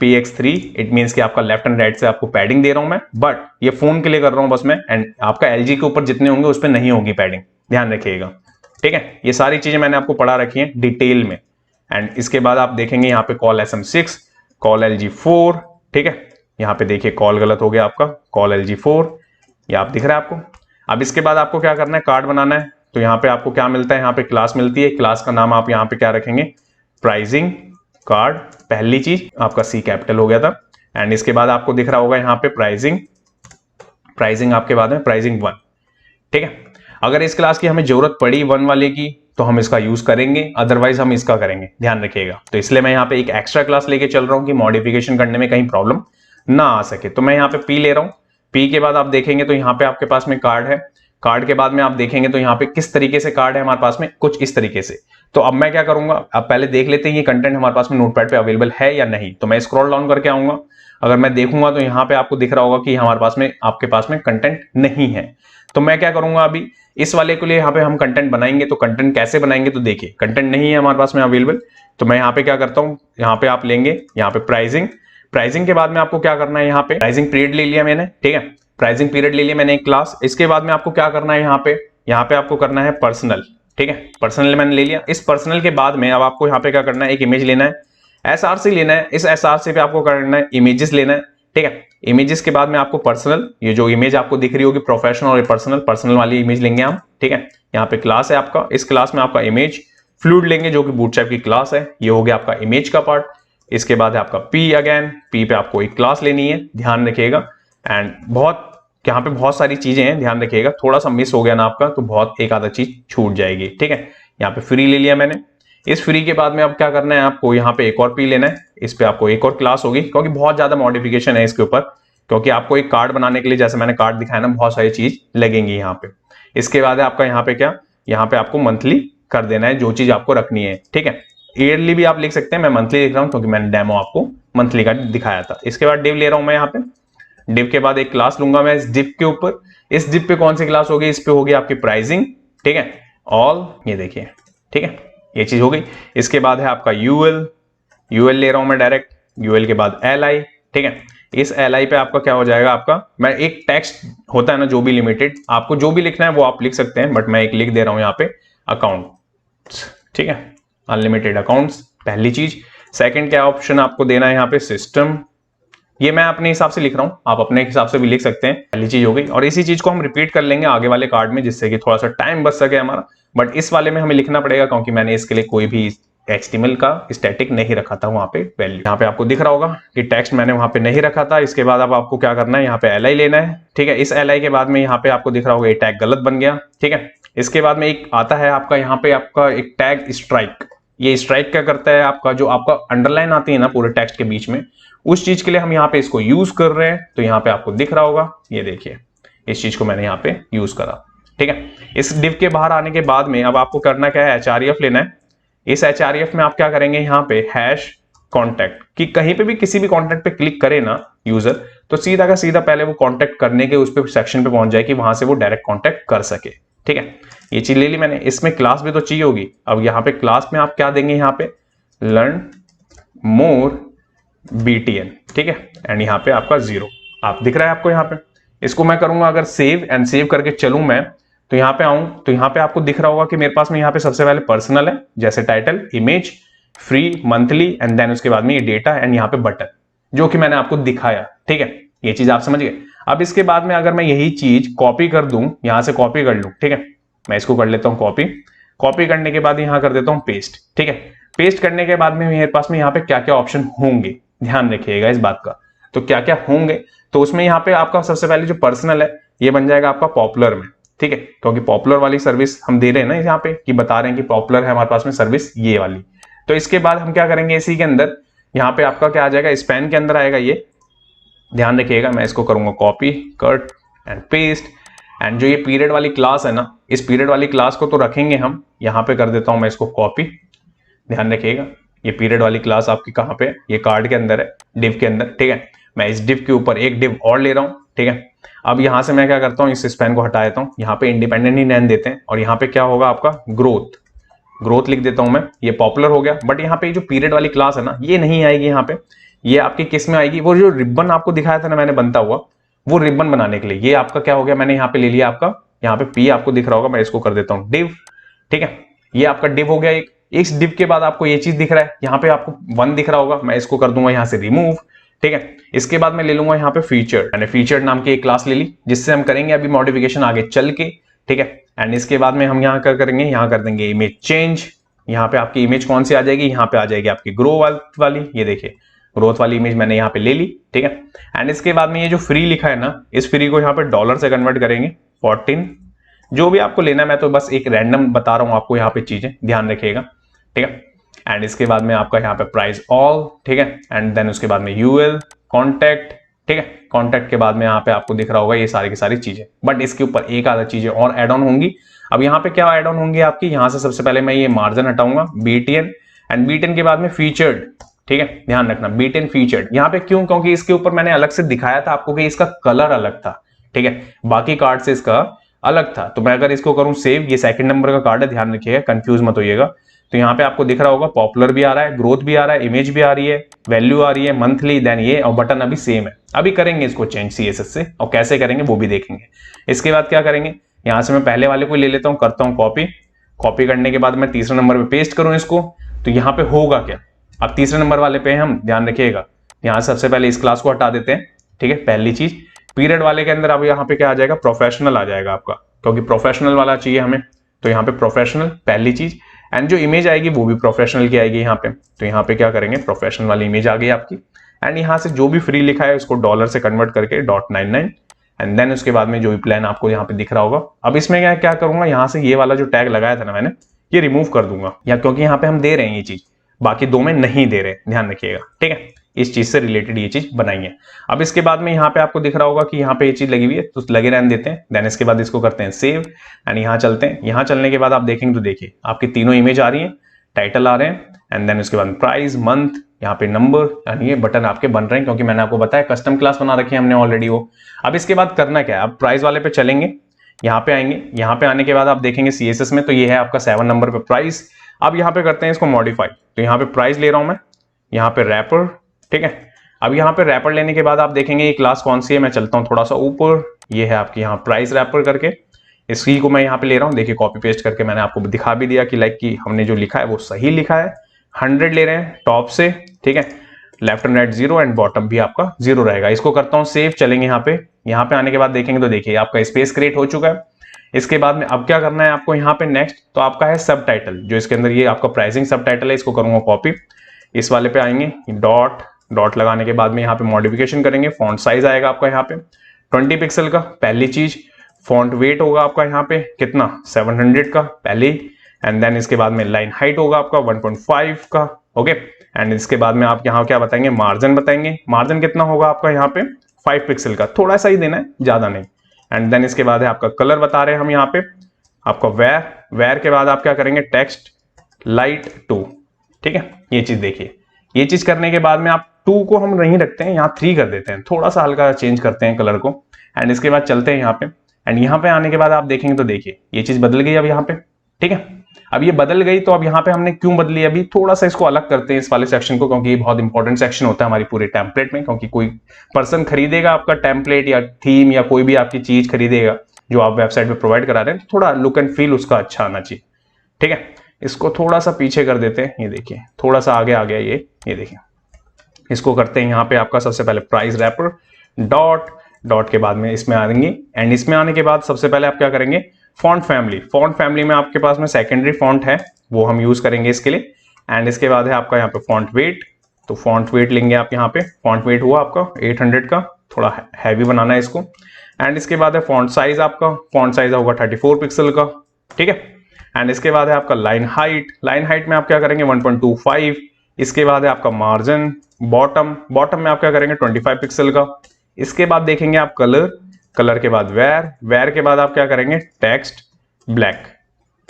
PX3, it means कि आपका लेफ्ट एंड राइट से आपको पैडिंग दे रहा हूं मैं, बट ये फोन के लिए कर रहा हूं बस मैं, एंड आपका LG के ऊपर जितने होंगे उस पर नहीं होगी पैडिंग, ध्यान रखिएगा, ठीक है। ये सारी चीजें मैंने आपको पढ़ा रखी है डिटेल में। एंड इसके बाद आप देखेंगे यहाँ पे कॉल SM6, कॉल LG4, ठीक है। यहाँ पे देखिए कॉल गलत हो गया आपका, कॉल LG4, ये आप दिख रहा है आपको। अब इसके बाद आपको क्या करना है, कार्ड बनाना है। तो यहाँ पे आपको क्या मिलता है, यहाँ पे क्लास मिलती है, क्लास का नाम आप यहाँ पे क्या रखेंगे, प्राइसिंग कार्ड, पहली चीज आपका C कैपिटल हो गया था। एंड इसके बाद आपको दिख रहा होगा यहाँ पे प्राइसिंग आपके बाद में प्राइसिंग 1, ठीक है। अगर इस क्लास की हमें जरूरत पड़ी 1 वाले की तो हम इसका यूज करेंगे, अदरवाइज हम इसका करेंगे, ध्यान रखिएगा। तो इसलिए मैं यहाँ पे एक एक्स्ट्रा क्लास लेके चल रहा हूँ कि मॉडिफिकेशन करने में कहीं प्रॉब्लम ना आ सके। तो मैं यहाँ पे P ले रहा हूँ। P के बाद आप देखेंगे तो यहाँ पे आपके पास में कार्ड है, कार्ड के बाद में आप देखेंगे तो यहाँ पे किस तरीके से कार्ड है हमारे पास में, कुछ इस तरीके से। तो अब मैं क्या करूंगा, अब पहले देख लेते हैं ये कंटेंट हमारे पास में नोटपैड पे अवेलेबल है या नहीं। तो मैं स्क्रॉल डाउन करके आऊंगा, अगर मैं देखूंगा तो यहाँ पे आपको दिख रहा होगा कि हमारे पास में आपके पास में कंटेंट नहीं है। तो मैं क्या करूंगा, अभी इस वाले के लिए यहाँ पे हम कंटेंट बनाएंगे। तो कंटेंट कैसे बनाएंगे, तो देखिए कंटेंट नहीं है हमारे पास में अवेलेबल। तो मैं यहाँ पे क्या करता हूँ, यहाँ पे आप लेंगे यहाँ पे प्राइसिंग के बाद में आपको क्या करना है, यहाँ पे प्राइसिंग पीरियड ले लिया मैंने, ठीक है। प्राइसिंग पीरियड ले लिया मैंने एक क्लास। इसके बाद में आपको क्या करना है, यहाँ पे आपको करना है पर्सनल, ठीक है। पर्सनल मैंने ले लिया। इस पर्सनल के बाद में अब आपको यहाँ पे क्या करना है, एक इमेज लेना है, SRC लेना है। इस SRC पे आपको करना है इमेजेस लेना है। ठीक है। इमेजेस के बाद में आपको पर्सनल, ये जो इमेज आपको दिख रही होगी प्रोफेशनल और पर्सनल वाली इमेज लेंगे हम, ठीक है। यहाँ पे क्लास है आपका, इस क्लास में आपका इमेज फ्लूइड लेंगे जो कि बूटस्ट्रैप की क्लास है। ये हो गया आपका इमेज का पार्ट। इसके बाद है आपका पी, अगेन पी पे आपको एक क्लास लेनी है, ध्यान रखिएगा। एंड यहाँ पे बहुत सारी चीजें हैं, ध्यान रखिएगा, थोड़ा सा मिस हो गया ना आपका तो बहुत एक आधा चीज छूट जाएगी, ठीक है। यहाँ पे फ्री ले लिया मैंने। इस फ्री के बाद में अब क्या करना है आपको, यहाँ पे एक और पी लेना है, इस पे आपको एक और क्लास होगी, क्योंकि बहुत ज्यादा मॉडिफिकेशन है इसके ऊपर, क्योंकि आपको एक कार्ड बनाने के लिए, जैसे मैंने कार्ड दिखाया ना, बहुत सारी चीज लगेंगी यहाँ पे। इसके बाद है आपका यहाँ पे क्या, यहाँ पे आपको मंथली कर देना है जो चीज आपको रखनी है, ठीक है। ईयरली भी आप लिख सकते हैं, मैं मंथली लिख रहा हूँ क्योंकि मैंने डेमो आपको मंथली का दिखाया था। इसके बाद डिव ले रहा हूं मैं यहाँ पे, डिव के बाद एक क्लास लूंगा मैं इस डिव के ऊपर। इस डिव पे कौन सी क्लास होगी, इस पे होगी आपकी प्राइसिंग, ठीक है, ऑल, ये देखिए, ठीक है, ये चीज हो गई। इसके बाद है आपका यूएल, यूएल ले रहा हूं मैं डायरेक्ट, यूएल के बाद एलआई, ठीक है। इस एलआई पे आपका क्या हो जाएगा, आपका मैं एक टेक्स्ट होता है ना जो भी लिमिटेड, आपको जो भी लिखना है वो आप लिख सकते हैं, बट मैं एक लिख दे रहा हूं यहाँ पे अकाउंट, ठीक है, अनलिमिटेड अकाउंट्स, पहली चीज। सेकंड क्या ऑप्शन आपको देना है यहाँ पे, सिस्टम, ये मैं अपने हिसाब से लिख रहा हूं, आप अपने हिसाब से भी लिख सकते हैं, पहली चीज हो गई। और इसी चीज को हम रिपीट कर लेंगे आगे वाले कार्ड में, जिससे कि थोड़ा सा टाइम बच सके हमारा, बट इस वाले में हमें लिखना पड़ेगा क्योंकि मैंने इसके लिए कोई भी HTML का स्टैटिक नहीं रखा था वहां पे वैल्यू। यहाँ पे आपको दिख रहा होगा कि टेक्स्ट मैंने वहां पे नहीं रखा था। इसके बाद अब आपको क्या करना है, यहाँ पे एलआई लेना है, ठीक है। इस एलआई के बाद में यहाँ पे आपको दिख रहा होगा ये टैग गलत बन गया, ठीक है। इसके बाद में एक आता है आपका यहाँ पे आपका एक टैग स्ट्राइक। ये स्ट्राइक क्या करता है, आपका जो आपका अंडरलाइन आती है ना पूरे टेक्स्ट के बीच में, उस चीज के लिए हम यहाँ पे इसको यूज कर रहे हैं। तो यहाँ पे आपको दिख रहा होगा, ये देखिए, इस चीज को मैंने यहाँ पे यूज करा, ठीक है। इस डिव के बाहर आने के बाद में अब आपको करना क्या है, href लेना है। इस href में आप क्या करेंगे, यहाँ पे हैश कॉन्टैक्ट, कि कहीं पे भी किसी भी कॉन्टैक्ट पे क्लिक करे ना यूजर, तो सीधा का सीधा पहले वो कॉन्टैक्ट करने के उस पे सेक्शन पे पहुंच जाए कि वहां से वो डायरेक्ट कॉन्टैक्ट कर सके, ठीक है। ये चीज ले ली मैंने। इसमें क्लास भी तो चाहिए होगी। अब यहाँ पे क्लास में आप क्या देंगे, यहाँ पे लर्न मोर BTN, ठीक है, एंड यहाँ पे आपका 0 आप दिख रहा है आपको यहाँ पे। इसको मैं करूंगा अगर सेव एंड सेव करके चलूं मैं, तो यहाँ पे आऊं तो यहाँ पे आपको दिख रहा होगा कि मेरे पास में यहाँ पे सबसे पहले पर्सनल है, जैसे title, image, free, monthly, and then उसके बाद में ये डेटा एंड यहाँ पे बटन, जो कि मैंने आपको दिखाया, ठीक है। ये चीज आप समझ गए। अब इसके बाद में अगर मैं यही चीज कॉपी कर दूं, यहां से कॉपी कर लूं, ठीक है, मैं इसको कर लेता हूं कॉपी। कॉपी करने के बाद यहां कर देता हूं पेस्ट, ठीक है। पेस्ट करने के बाद में मेरे पास में यहाँ पे क्या क्या ऑप्शन होंगे, ध्यान रखिएगा इस बात का। तो क्या क्या होंगे, तो उसमें यहाँ पे आपका सबसे पहले जो पर्सनल है ये बन जाएगा आपका पॉपुलर में, ठीक है, क्योंकि पॉपुलर वाली सर्विस हम दे रहे हैं ना यहाँ पे, कि बता रहे हैं कि पॉपुलर है हमारे पास में सर्विस ये वाली। तो इसके बाद हम क्या करेंगे, इसी के अंदर यहाँ पे आपका क्या आ जाएगा, स्पैन के अंदर आएगा ये, ध्यान रखिएगा। मैं इसको करूंगा copy, cut and paste. And जो ये पीरियड वाली क्लास है ना, इस पीरियड वाली क्लास को तो रखेंगे हम, यहाँ पे कर देता हूं मैं इसको कॉपी, ध्यान रखिएगा। ये पीरियड वाली क्लास आपकी कहाँ पे, ये कार्ड के अंदर है, डिव के अंदर, ठीक है। मैं इस डिव के ऊपर एक डिव और ले रहा हूँ, ठीक है। अब यहां से मैं क्या करता हूँ, इस स्पैन को हटा देता हूँ, यहाँ पे इंडिपेंडेंट ही रहने देते हैं, और यहाँ पे क्या होगा आपका ग्रोथ, ग्रोथ लिख देता हूं मैं। ये पॉपुलर हो गया, बट यहाँ पे जो पीरियड वाली क्लास है ना, ये नहीं आएगी यहाँ पे। ये आपकी किस में आएगी, वो जो रिबन आपको दिखाया था ना मैंने बनता हुआ, वो रिबन बनाने के लिए ये आपका क्या हो गया, मैंने यहाँ पे ले लिया आपका, यहाँ पे पी आपको दिख रहा होगा, मैं इसको कर देता हूँ डिव, ठीक है। ये आपका डिव हो गया एक। इस डिव के बाद आपको ये चीज दिख रहा है, यहाँ पे आपको 1 दिख रहा होगा, मैं इसको कर दूंगा यहाँ से रिमूव, ठीक है। इसके बाद मैं ले लूंगा यहाँ पे फीचर, मैंने फीचर नाम की एक क्लास ले ली, जिससे हम करेंगे अभी मॉडिफिकेशन आगे चल के, ठीक है। एंड इसके बाद में हम यहाँ क्या करेंगे, यहाँ कर देंगे इमेज चेंज। यहाँ पे आपकी इमेज कौन सी आ जाएगी, यहाँ पे आ जाएगी आपकी ग्रोथ वाली, ये देखिए ग्रोथ वाली इमेज मैंने यहाँ पे ले ली, ठीक है। एंड इसके बाद में ये जो फ्री लिखा है ना, इस फ्री को यहाँ पे डॉलर से कन्वर्ट करेंगे 14, जो भी आपको लेना है, मैं तो बस एक रैंडम बता रहा हूँ आपको यहाँ पे चीजें, ध्यान रखिएगा, ठीक है। एंड इसके बाद में आपका यहाँ पे प्राइस ऑल, ठीक है। एंड देन उसके बाद में यूएल कॉन्टैक्ट, ठीक है। कॉन्टैक्ट के बाद में यहाँ पे आपको दिख रहा होगा ये सारी की सारी चीजें, बट इसके ऊपर एक आधा चीजें और एड ऑन होंगी। अब यहाँ पे क्या एड ऑन होंगी आपकी, यहाँ से सबसे पहले मैं ये मार्जिन हटाऊंगा, BTN, एंड BTN के बाद में फीचर्ड, ठीक है, ध्यान रखना BTN फीचर्ड। यहाँ पे क्यों, क्योंकि इसके ऊपर मैंने अलग से दिखाया था आपको कि इसका कलर अलग था, ठीक है, बाकी कार्ड से इसका अलग था। तो मैं अगर इसको करूं सेव, ये सेकंड नंबर का कार्ड है, ध्यान रखिएगा, कंफ्यूज मत होइएगा। तो यहाँ पे आपको दिख रहा होगा पॉपुलर भी आ रहा है, ग्रोथ भी आ रहा है, इमेज भी आ रही है, वैल्यू आ रही है, मंथली, देन ये, और बटन अभी सेम है। अभी करेंगे इसको चेंज CSS से, और कैसे करेंगे वो भी देखेंगे। इसके बाद क्या करेंगे, यहाँ से मैं पहले वाले को ले लेता हूँ, करता हूँ कॉपी। कॉपी करने के बाद मैं तीसरे नंबर पे पेस्ट करूँ इसको, तो यहाँ पे होगा क्या, अब तीसरे नंबर वाले पे हम ध्यान रखिएगा, यहाँ सबसे पहले इस क्लास को हटा देते हैं, ठीक है, पहली चीज। पीरियड वाले के अंदर अब यहाँ पे क्या आ जाएगा, प्रोफेशनल आ जाएगा आपका, क्योंकि प्रोफेशनल वाला चाहिए हमें, तो यहाँ पे प्रोफेशनल पहली चीज। एंड जो इमेज आएगी वो भी प्रोफेशनल की आएगी यहाँ पे, तो यहाँ पे क्या करेंगे, प्रोफेशनल वाली इमेज आ गई आपकी। एंड यहाँ से जो भी फ्री लिखा है उसको डॉलर से कन्वर्ट करके .99, एंड देन उसके बाद में जो भी प्लान आपको यहाँ पे दिख रहा होगा। अब इसमें क्या करूंगा, यहाँ से ये वाला जो टैग लगाया था ना मैंने, ये रिमूव कर दूंगा, या क्योंकि यहाँ पे हम दे रहे हैं ये चीज, बाकी दो में नहीं दे रहे, ध्यान रखिएगा, ठीक है। इस चीज से रिलेटेड ये चीज बनाई है। अब इसके बाद में यहाँ पे आपको दिख रहा होगा कि यहाँ पे ये चीज लगी हुई है, तो लगे रहने देते हैं। देन इसके बाद इसको करते हैं सेव, एंड यहाँ चलते हैं। यहाँ चलने के बाद आप देखेंगे तो देखिए आपकी तीनों इमेज आ रही है, टाइटल आ रहे हैं, एंड देन उसके बाद प्राइस, मंथ, यहाँ पे नंबर, यानी ये बटन आपके बन रहे हैं, क्योंकि मैंने आपको बताया कस्टम क्लास बना रखी है हमने ऑलरेडी वो। अब इसके बाद करना क्या है, अब प्राइस वाले पे चलेंगे, यहाँ पे आएंगे। यहाँ पे आने के बाद आप देखेंगे CSS में, तो ये है आपका 7 नंबर पे प्राइस। अब यहाँ पे करते हैं इसको मॉडिफाई, तो यहाँ पे प्राइस ले रहा हूं मैं, यहाँ पे रैपर, ठीक है। अब यहाँ पे रैपर लेने के बाद आप देखेंगे ये क्लास कौन सी है, मैं चलता हूँ थोड़ा सा ऊपर, ये है आपकी यहाँ प्राइस रैपर करके, इसी को मैं यहाँ पे ले रहा हूँ। देखिए कॉपी पेस्ट करके मैंने आपको दिखा भी दिया कि लाइक कि हमने जो लिखा है वो सही लिखा है। 100 ले रहे हैं टॉप से, ठीक है, left and right 0 and bottom भी आपका 0 रहेगा। इसको करता हूँ सेव, चलेंगे यहाँ पे। यहाँ पे आने के बाद देखेंगे तो देखिए आपका स्पेस क्रिएट हो चुका है। इसके बाद में अब क्या करना है आपको यहाँ पे नेक्स्ट, तो आपका है सब टाइटल, जो इसके अंदर ये आपका प्राइसिंग सब टाइटल है, इसको करूंगा कॉपी। इस वाले पे आएंगे, डॉट लगाने के बाद में यहाँ पे मॉडिफिकेशन करेंगे। फॉन्ट साइज आएगा आपका यहाँ पे 20 पिक्सल का, पहली चीज। फॉन्ट वेट होगा आपका यहाँ पे कितना, 700 का पहले। एंड देन इसके बाद में लाइन हाइट होगा आपका 1.5 का, ओके। एंड इसके बाद में आप यहाँ क्या बताएंगे, मार्जिन बताएंगे। मार्जिन कितना होगा आपका यहाँ पे 5 पिक्सल का, थोड़ा सा ही देना है, ज्यादा नहीं। एंड देन इसके बाद है आपका कलर बता रहे हैं हम यहाँ पे, आपका वेर के बाद आप क्या करेंगे, टेक्स्ट लाइट 2, ठीक है। ये चीज देखिए, ये चीज करने के बाद में आप 2 को हम नहीं रखते हैं, यहाँ 3 कर देते हैं, थोड़ा सा हल्का चेंज करते हैं कलर को। एंड इसके बाद चलते हैं यहाँ पे, एंड यहाँ पे आने के बाद आप देखेंगे तो देखिए ये चीज बदल गई अब यहाँ पे, ठीक है। अब ये बदल गई, तो अब यहाँ पे हमने क्यों बदली, अभी थोड़ा सा इसको अलग करते हैं इस वाले सेक्शन को, क्योंकि ये बहुत इंपॉर्टेंट सेक्शन होता है हमारी पूरे टेम्पलेट में। क्योंकि कोई पर्सन खरीदेगा आपका टेम्पलेट या थीम या कोई भी आपकी चीज खरीदेगा जो आप वेबसाइट पे प्रोवाइड करा रहे हैं, थोड़ा लुक एंड फील उसका अच्छा आना चाहिए, ठीक है। इसको थोड़ा सा पीछे कर देते हैं, ये देखिए थोड़ा सा आगे आ गया ये देखिए। इसको करते हैं यहाँ पे आपका सबसे पहले प्राइस रैपर, डॉट के बाद में इसमें आएंगे। एंड इसमें आने के बाद सबसे पहले आप क्या करेंगे, फॉन्ट फैमिली में आपके पास में सेकेंडरी फॉन्ट है, वो हम यूज करेंगे इसके लिए। एंड इसके बाद है आपका यहाँ पे फॉन्ट वेट, तो फॉन्ट वेट लेंगे आप यहाँ पे। फॉन्ट वेट हुआ आपका 800 का, थोड़ा हैवी बनाना है इसको। एंड इसके बाद है फॉन्ट साइज, आपका फॉन्ट साइज होगा 34 पिक्सल का, ठीक है। एंड इसके बाद है आपका लाइन हाइट में आप क्या करेंगे 1.25। इसके बाद है आपका मार्जिन, बॉटम में आप क्या करेंगे 25 पिक्सल का। इसके बाद देखेंगे आप कलर के बाद वेर के बाद आप क्या करेंगे टेक्स्ट ब्लैक।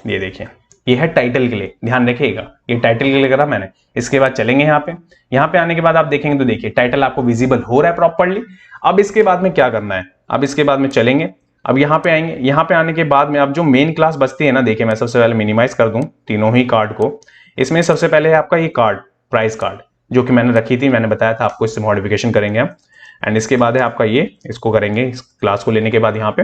ये देखिए ये है टाइटल के लिए, ध्यान रखिएगा ये टाइटल के लिए करा मैंने। इसके बाद चलेंगे यहाँ पे आने के बाद आप देखेंगे तो देखिए टाइटल आपको विजिबल हो रहा है प्रॉपर्ली। अब इसके बाद में क्या करना है, अब इसके बाद में चलेंगे, अब यहाँ पे आएंगे। यहाँ पे आने के बाद में अब जो मेन क्लास बचती है ना, देखिए मैं सबसे पहले मिनिमाइज कर दूं तीनों ही कार्ड को। इसमें सबसे पहले है आपका ये कार्ड, प्राइस कार्ड, जो कि मैंने रखी थी, मैंने बताया था आपको, इससे मॉडिफिकेशन करेंगे हम। एंड इसके बाद है आपका ये, इसको करेंगे इस क्लास को लेने के बाद यहाँ पे।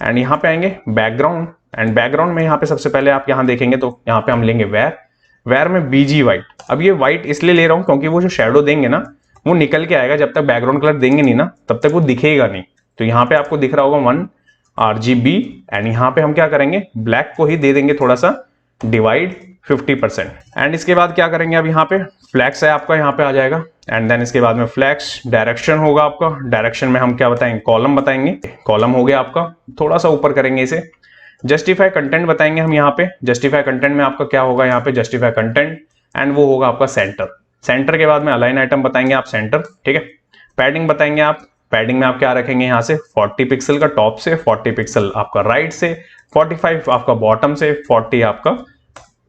एंड यहाँ पे आएंगे बैकग्राउंड, एंड बैकग्राउंड में यहाँ पे सबसे पहले आप यहाँ देखेंगे तो यहाँ पे हम लेंगे वेर में BG व्हाइट। अब ये व्हाइट इसलिए ले रहा हूँ क्योंकि वो जो शेडो देंगे ना वो निकल के आएगा, जब तक बैकग्राउंड कलर देंगे नहीं ना तब तक वो दिखेगा नहीं। तो यहाँ पे आपको दिख रहा होगा 1 RGB। एंड यहाँ पे हम क्या करेंगे, ब्लैक को ही दे देंगे थोड़ा सा डिवाइड 50%। एंड इसके बाद क्या करेंगे, अब यहाँ पे फ्लैक्स है आपका, यहाँ पे आ जाएगा। एंड देन इसके बाद में फ्लैक्स डायरेक्शन होगा आपका, डायरेक्शन में हम क्या बताएंगे, कॉलम बताएंगे। कॉलम हो गया आपका, थोड़ा सा ऊपर करेंगे इसे। जस्टिफाई कंटेंट बताएंगे हम यहाँ पे, जस्टिफाई कंटेंट में आपका क्या होगा यहाँ पे जस्टिफाई कंटेंट, एंड वो होगा आपका सेंटर के बाद में अलाइन आइटम बताएंगे आप सेंटर, ठीक है। पैडिंग बताएंगे आप, पैडिंग में आप क्या रखेंगे यहाँ से 40 पिक्सल का टॉप से, 40 पिक्सल आपका राइट से, 45 आपका बॉटम से, 40 आपका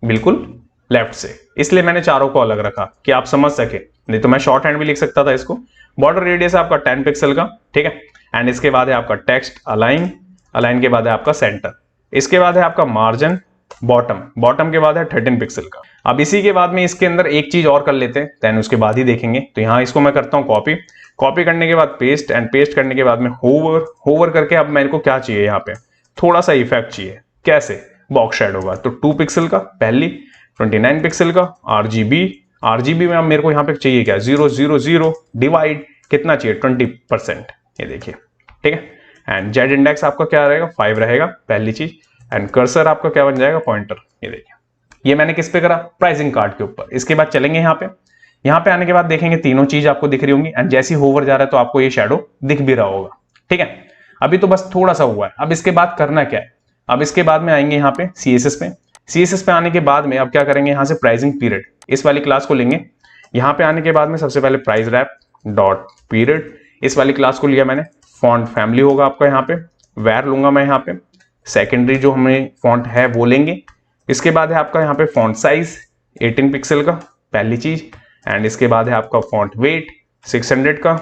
बिल्कुल लेफ्ट से। इसलिए मैंने चारों को अलग रखा कि आप समझ सके, नहीं तो मैं शॉर्ट हैंड भी लिख सकता था इसको। बॉर्डर रेडियस है आपका 10 पिक्सल का, ठीक है। एंड इसके बाद है आपका टेक्स्ट अलाइन के बाद है आपका सेंटर। इसके बाद है आपका मार्जिन, बॉटम के बाद है 13 पिक्सल का। अब इसी के बाद में इसके अंदर एक चीज और कर लेते हैं, देन उसके बाद ही देखेंगे। तो यहाँ इसको मैं करता हूँ कॉपी करने के बाद पेस्ट, एंड पेस्ट करने के बाद में होवर करके अब मेरे को क्या चाहिए, यहाँ पे थोड़ा सा इफेक्ट चाहिए। कैसे, बॉक्स शेड होगा तो 2 पिक्सल का पहली, 29 पिक्सल का RGB में अब मेरे को यहाँ पे चाहिए क्या 000 डिवाइड कितना चाहिए 20%। ये देखिए, ठीक है। एंड जेड इंडेक्स आपका क्या रहेगा, 5 रहेगा पहली चीज। एंड कर्सर आपका क्या बन जाएगा, पॉइंटर। ये देखिए, ये मैंने किस पे करा, प्राइसिंग कार्ड के ऊपर। इसके बाद चलेंगे यहाँ पे आने के बाद देखेंगे तीनों चीज आपको दिख रही होंगी। एंड जैसे ही होवर जा रहा है तो आपको ये शेडो दिख भी रहा होगा, ठीक है। अभी तो बस थोड़ा सा हुआ है। अब इसके बाद करना क्या है, अब इसके बाद में आएंगे यहाँ पे CSS पे। CSS पे आने के बाद में अब क्या करेंगे, यहाँ से प्राइसिंग पीरियड इस वाली क्लास को लेंगे। यहाँ पे आने के बाद में सबसे पहले प्राइस रैप डॉट पीरियड इस वाली क्लास को लिया मैंने। फॉन्ट फैमिली होगा आपका यहाँ पे, वैर लूंगा मैं यहाँ पे, सेकेंडरी जो हमें फॉन्ट है वो लेंगे। इसके बाद है आपका यहाँ पे फॉन्ट साइज 18 पिक्सल का पहली चीज। एंड इसके बाद है आपका फॉन्ट वेट 600 का।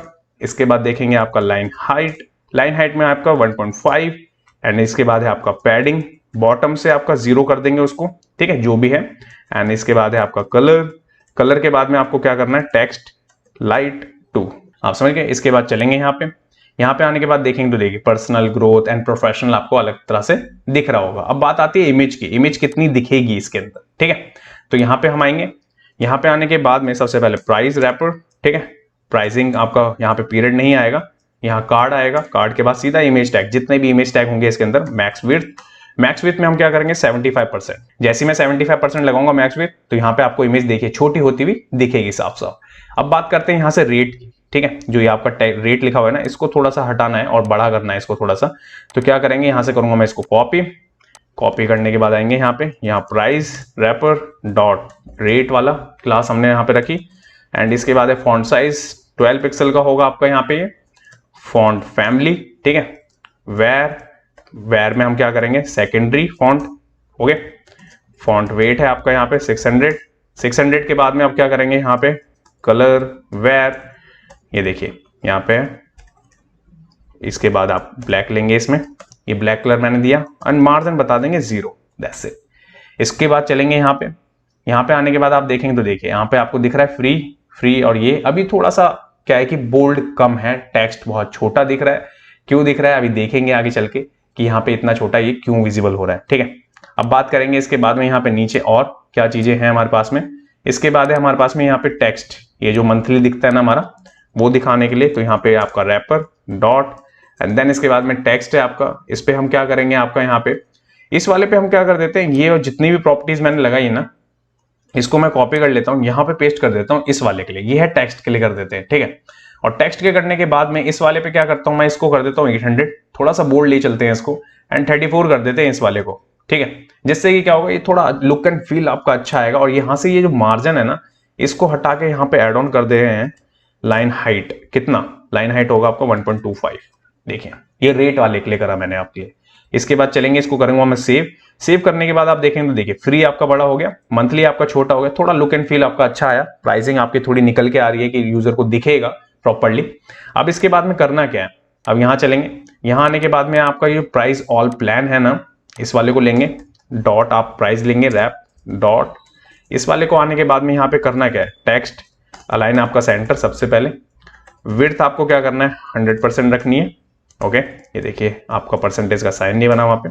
इसके बाद देखेंगे आपका लाइन हाइट में आपका 1.5। एंड इसके बाद है आपका पैडिंग, बॉटम से आपका 0 कर देंगे उसको, ठीक है, जो भी है। एंड इसके बाद है आपका कलर के बाद में आपको क्या करना है, टेक्स्ट लाइट 2, आप समझ गए। इसके बाद चलेंगे यहाँ पे आने के बाद देखेंगे तो देखिए पर्सनल ग्रोथ एंड प्रोफेशनल आपको अलग तरह से दिख रहा होगा। अब बात आती है इमेज की, इमेज कितनी दिखेगी इसके अंदर, ठीक है। तो यहाँ पे हम आएंगे, यहाँ पे आने के बाद में सबसे पहले प्राइस रैपर, ठीक है। प्राइसिंग आपका यहाँ पे पीरियड नहीं आएगा, यहाँ कार्ड आएगा, कार्ड के बाद सीधा इमेज टैग, जितने भी इमेज टैग होंगे इसके अंदर। मैक्स विड्थ में हम क्या करेंगे 75%। जैसे मैं 75% लगाऊंगा मैक्स विड्थ तो यहाँ पे आपको इमेज देखिए छोटी होती हुई दिखेगी साफ साफ। अब बात करते हैं यहाँ से रेट की, ठीक है। जो ये आपका रेट लिखा हुआ है ना, इसको थोड़ा सा हटाना है और बड़ा करना है इसको थोड़ा सा। तो क्या करेंगे, यहाँ से करूंगा मैं इसको कॉपी करने के बाद आएंगे यहाँ पे, यहाँ प्राइस रैपर डॉट रेट वाला क्लास हमने यहाँ पे रखी। एंड इसके बाद है फॉन्ट साइज 12 पिक्सल का होगा आपका यहाँ पे ये। फॉन्ट फैमिली, ठीक है। वेर में हम क्या करेंगे, सेकेंडरी फॉन्ट हो गए। फॉन्ट वेट है आपका यहाँ पे 600 के बाद में आप क्या करेंगे यहाँ पे कलर वेर, ये देखिए यहाँ पे। इसके बाद आप ब्लैक लेंगे, इसमें ये ब्लैक कलर मैंने दिया। एंड मार्जिन बता देंगे 0, दैट्स इट। इसके बाद चलेंगे यहाँ पे आने के बाद आप देखेंगे तो देखिए यहाँ पे आपको दिख रहा है फ्री। और ये अभी थोड़ा सा क्या है कि बोल्ड कम है, टेक्स्ट बहुत छोटा दिख रहा है। क्यों दिख रहा है अभी देखेंगे आगे चल के कि यहाँ पे इतना छोटा ये क्यों विजिबल हो रहा है, ठीक है। अब बात करेंगे इसके बाद में यहाँ पे नीचे और क्या चीजें हैं हमारे पास में। इसके बाद है हमारे पास में यहाँ पे टेक्स्ट, ये जो मंथली दिखता है ना हमारा, वो दिखाने के लिए। तो यहाँ पे आपका रैपर डॉट एंड देन इसके बाद में टेक्स्ट है आपका। इस पे हम क्या करेंगे आपका यहाँ पे, इस वाले पे हम क्या कर देते हैं, ये और जितनी भी प्रॉपर्टीज मैंने लगाई है ना, इसको मैं कॉपी कर लेता हूँ, यहाँ पे पेस्ट कर देता हूँ इस वाले के लिए। ये है टेक्स्ट के लिए कर देते हैं, ठीक है। और टेक्स्ट के करने के बाद में इस वाले पे क्या करता हूँ मैं, इसको कर देता हूँ 800, थोड़ा सा बोल्ड ले चलते हैं इसको। एंड 34 कर देते हैं इस वाले को, ठीक है। जिससे कि क्या होगा, ये थोड़ा लुक एंड फील आपका अच्छा आएगा। और यहाँ से ये जो मार्जिन है ना, इसको हटा के यहाँ पे एड ऑन कर दे रहे हैं लाइन हाइट। कितना लाइन हाइट होगा आपका 1.25। देखिए ये रेट वाले के लिए करा मैंने आपके लिए। इसके बाद चलेंगे, इसको करूंगा मैं सेव करने के बाद आप देखेंगे तो देखिए फ्री आपका बड़ा हो गया, मंथली आपका छोटा हो गया, थोड़ा लुक एंड फील आपका अच्छा आया। प्राइसिंग आपकी थोड़ी निकल के आ रही है कि यूजर को दिखेगा प्रॉपर्ली। अब इसके बाद में करना क्या है, अब यहाँ चलेंगे, यहाँ आने के बाद में आपका ये प्राइस ऑल प्लान है ना, इस वाले को लेंगे डॉट, आप प्राइस लेंगे रैप डॉट। इस वाले को आने के बाद में यहाँ पे करना क्या है, टेक्स्ट अलाइन आपका सेंटर सबसे पहले। विड्थ आपको क्या करना है 100% रखनी है, ओके। ये देखिए आपका परसेंटेज का साइन नहीं बना वहां पे।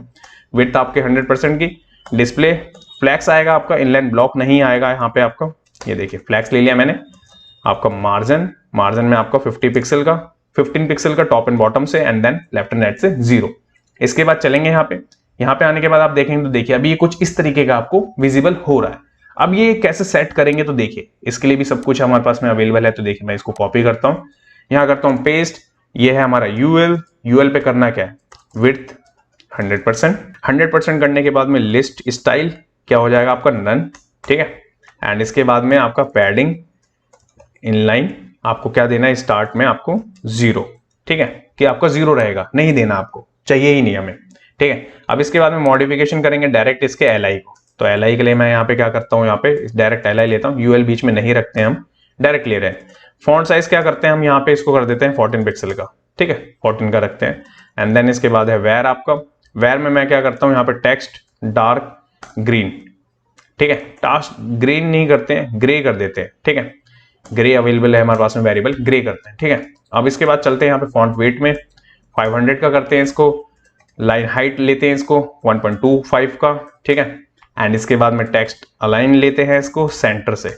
विड्थ आपके 100% की। डिस्प्ले फ्लैक्स आएगा आपका, इनलाइन ब्लॉक नहीं आएगा यहाँ पे आपका। ये देखिए फ्लैक्स ले लिया मैंने। आपका मार्जिन में आपका 15 पिक्सल का टॉप एंड बॉटम से, and then left and right से 0। इसके बाद चलेंगे यहाँ पे आने के बाद आप देखेंगे तो देखिए अभी ये कुछ इस तरीके का आपको विजिबल हो रहा है। अब ये कैसे सेट करेंगे तो देखिए, इसके लिए भी सब कुछ हमारे पास में अवेलेबल है। तो देखिए मैं इसको कॉपी करता हूँ, यहाँ करता हूँ पेस्ट। ये है हमारा यूएल पे करना क्या है, विड्थ 100% करने के बाद में लिस्ट स्टाइल क्या हो जाएगा आपका नन, ठीक है। एंड इसके बाद में आपका पैडिंग इनलाइन आपको क्या देना है, स्टार्ट में आपको 0, ठीक है, कि आपका 0 रहेगा, नहीं देना आपको, चाहिए ही नहीं हमें, ठीक है। अब इसके बाद में मॉडिफिकेशन करेंगे डायरेक्ट इसके एलआई को। तो एलआई के लिए मैं यहाँ पे क्या करता हूँ, यहाँ पे डायरेक्ट एलआई लेता हूँ, यूएल बीच में नहीं रखते हैं हम, डायरेक्ट ले रहे हैं। फॉन्ट साइज क्या करते हैं हम यहाँ पे, इसको कर देते हैं 14 पिक्सल का, ठीक है, 14 का रखते हैं। एंड देन इसके बाद है वेर आपका, वेर में मैं क्या करता हूँ यहाँ पे टेक्स्ट डार्क ग्रीन, ठीक है। टास्क ग्रीन नहीं करते हैं, ग्रे कर देते हैं, ठीक है। ग्रे अवेलेबल है हमारे पास में, वेरिएबल ग्रे करते हैं, ठीक है। अब इसके बाद चलते हैं यहाँ पे फॉन्ट वेट में 500 का करते हैं इसको। लाइन हाइट लेते हैं इसको 1.25 का, ठीक है। एंड इसके बाद में टेक्स्ट अलाइन लेते हैं इसको सेंटर से,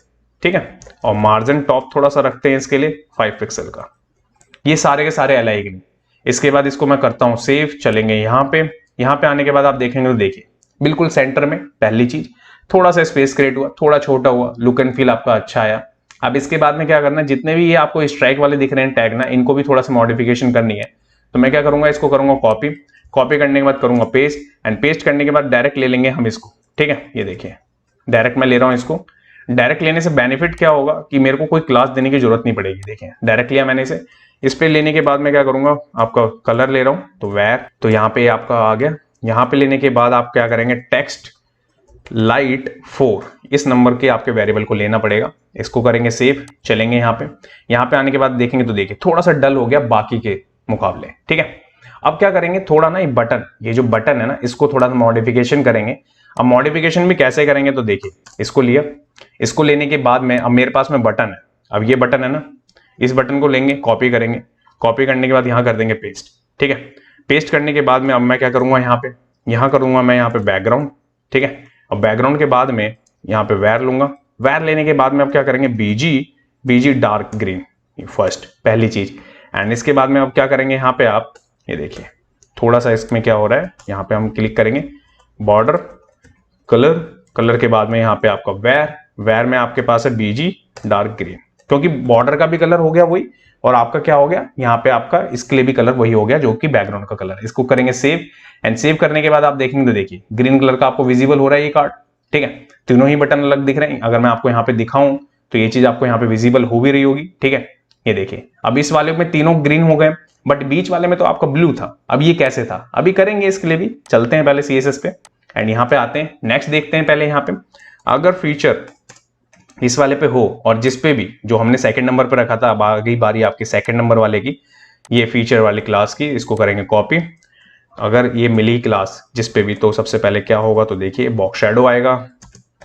ठीक है। और मार्जिन टॉप थोड़ा सा रखते हैं इसके लिए 5 पिक्सल का। ये सारे के सारे एलआई के लिए, इसके बाद इसको मैं करता हूं सेव, चलेंगे यहाँ पे आने के बाद आप देखेंगे तो देखिए बिल्कुल सेंटर में पहली चीज, थोड़ा सा स्पेस क्रिएट हुआ, थोड़ा छोटा हुआ, लुक एंड फील आपका अच्छा आया। अब इसके बाद में क्या करना है, जितने भी ये आपको स्ट्राइक वाले दिख रहे हैं टैग ना, इनको भी थोड़ा सा मॉडिफिकेशन करनी है। तो मैं क्या करूंगा, इसको करूंगा कॉपी करने के बाद करूंगा पेस्ट, एंड पेस्ट करने के बाद डायरेक्ट ले लेंगे हम इसको। ठीक है, ये देखिए डायरेक्ट मैं ले रहा हूं इसको। डायरेक्ट लेने से बेनिफिट क्या होगा कि मेरे को कोई क्लास देने की जरूरत नहीं पड़ेगी। देखिए डायरेक्ट लिया मैंने इसे। इस पे लेने के बाद मैं क्या करूंगा, आपका कलर ले रहा हूं तो वेर, तो यहाँ पे आपका आ गया। यहाँ पे लेने के बाद आप क्या करेंगे, टेक्स्ट लाइट 4 इस नंबर के आपके वेरिएबल को लेना पड़ेगा। इसको करेंगे सेव, चलेंगे यहाँ पे आने के बाद देखेंगे तो देखिए थोड़ा सा डल हो गया बाकी के मुकाबले। ठीक है, अब क्या करेंगे, थोड़ा ना ये जो बटन है ना, इसको थोड़ा मॉडिफिकेशन करेंगे। अब मॉडिफिकेशन भी कैसे करेंगे, तो देखिए इसको लिया, इसको लेने के बाद में अब मेरे पास में बटन है, अब ये बटन है ना, इस बटन को लेंगे, कॉपी करेंगे, कॉपी करने के बाद यहाँ कर देंगे पेस्ट। ठीक है, पेस्ट करने के बाद में अब मैं क्या करूंगा, यहाँ करूंगा मैं यहाँ पे बैकग्राउंड। ठीक है, अब बैकग्राउंड के बाद में यहाँ पे वेर लूंगा, वेर लेने के बाद में अब क्या करेंगे, बीजी डार्क ग्रीन फर्स्ट पहली चीज। एंड इसके बाद में अब क्या करेंगे, यहाँ पे आप ये देखिए थोड़ा सा इसमें क्या हो रहा है, यहाँ पे हम क्लिक करेंगे बॉर्डर कलर के बाद में यहाँ पे आपका वेर में आपके पास है बीजी डार्क ग्रीन, क्योंकि बॉर्डर का भी कलर हो गया वही, और आपका क्या हो गया, यहाँ पे आपका इसके लिए भी कलर वही हो गया जो कि बैकग्राउंड का कलर है। इसको करेंगे सेव, एंड सेव करने के बाद आप देखेंगे तो देखिए ग्रीन कलर का आपको विजिबल हो रहा है ये कार्ड। ठीक है, तीनों ही बटन अलग दिख रहे हैं। अगर मैं आपको यहाँ पे दिखाऊं तो ये चीज आपको यहाँ पे विजिबल हो भी रही होगी। ठीक है, ये देखिए अब इस वाले में तीनों ग्रीन हो गए, बट बीच वाले में तो आपका ब्लू था। अब ये कैसे था, अभी करेंगे, इसके लिए भी चलते हैं पहले CSS पे, एंड यहाँ पे आते हैं, नेक्स्ट देखते हैं। पहले यहाँ पे अगर फीचर इस वाले पे हो, और जिस पे भी जो हमने सेकंड नंबर पे रखा था, अब आ गई बारी आपके सेकंड नंबर वाले की, ये फीचर वाली क्लास की, इसको करेंगे कॉपी। अगर ये मिली क्लास जिस पे भी, तो सबसे पहले क्या होगा, तो देखिए बॉक्स शेडो आएगा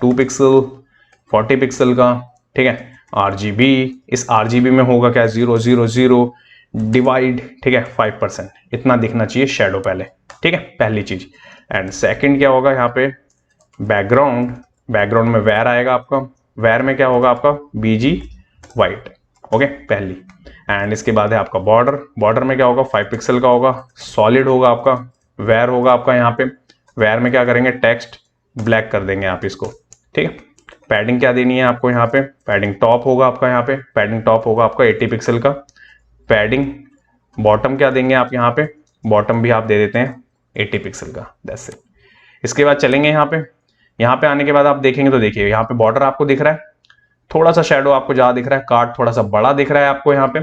2 पिक्सल 40 पिक्सल का। ठीक है, RGB, इस RGB में होगा क्या, 000 डिवाइड। ठीक है, 5% इतना दिखना चाहिए शेडो पहले। ठीक है, पहली चीज। एंड सेकंड क्या होगा, यहाँ पे बैकग्राउंड में वेर आएगा आपका, वेर में क्या होगा आपका BG वाइट। ओके, पहली। एंड इसके बाद है आपका बॉर्डर में क्या होगा, 5 पिक्सल का होगा, सॉलिड होगा आपका, वेर होगा आपका यहाँ पे, वेर में क्या करेंगे, टेक्स्ट ब्लैक कर देंगे आप इसको। ठीक है, पैडिंग क्या देनी है आपको, यहाँ पे पैडिंग टॉप होगा आपका, यहाँ पे पैडिंग टॉप होगा आपका 80 पिक्सल का। पैडिंग बॉटम क्या देंगे आप, यहाँ पे बॉटम भी आप दे देते हैं 80 पिक्सल का, दैट्स इट। इसके बाद चलेंगे यहाँ पे आने के बाद आप देखेंगे तो देखिए यहाँ पे बॉर्डर आपको दिख रहा है, थोड़ा सा शेडो आपको ज्यादा दिख रहा है, कार्ड थोड़ा सा बड़ा दिख रहा है आपको यहाँ पे।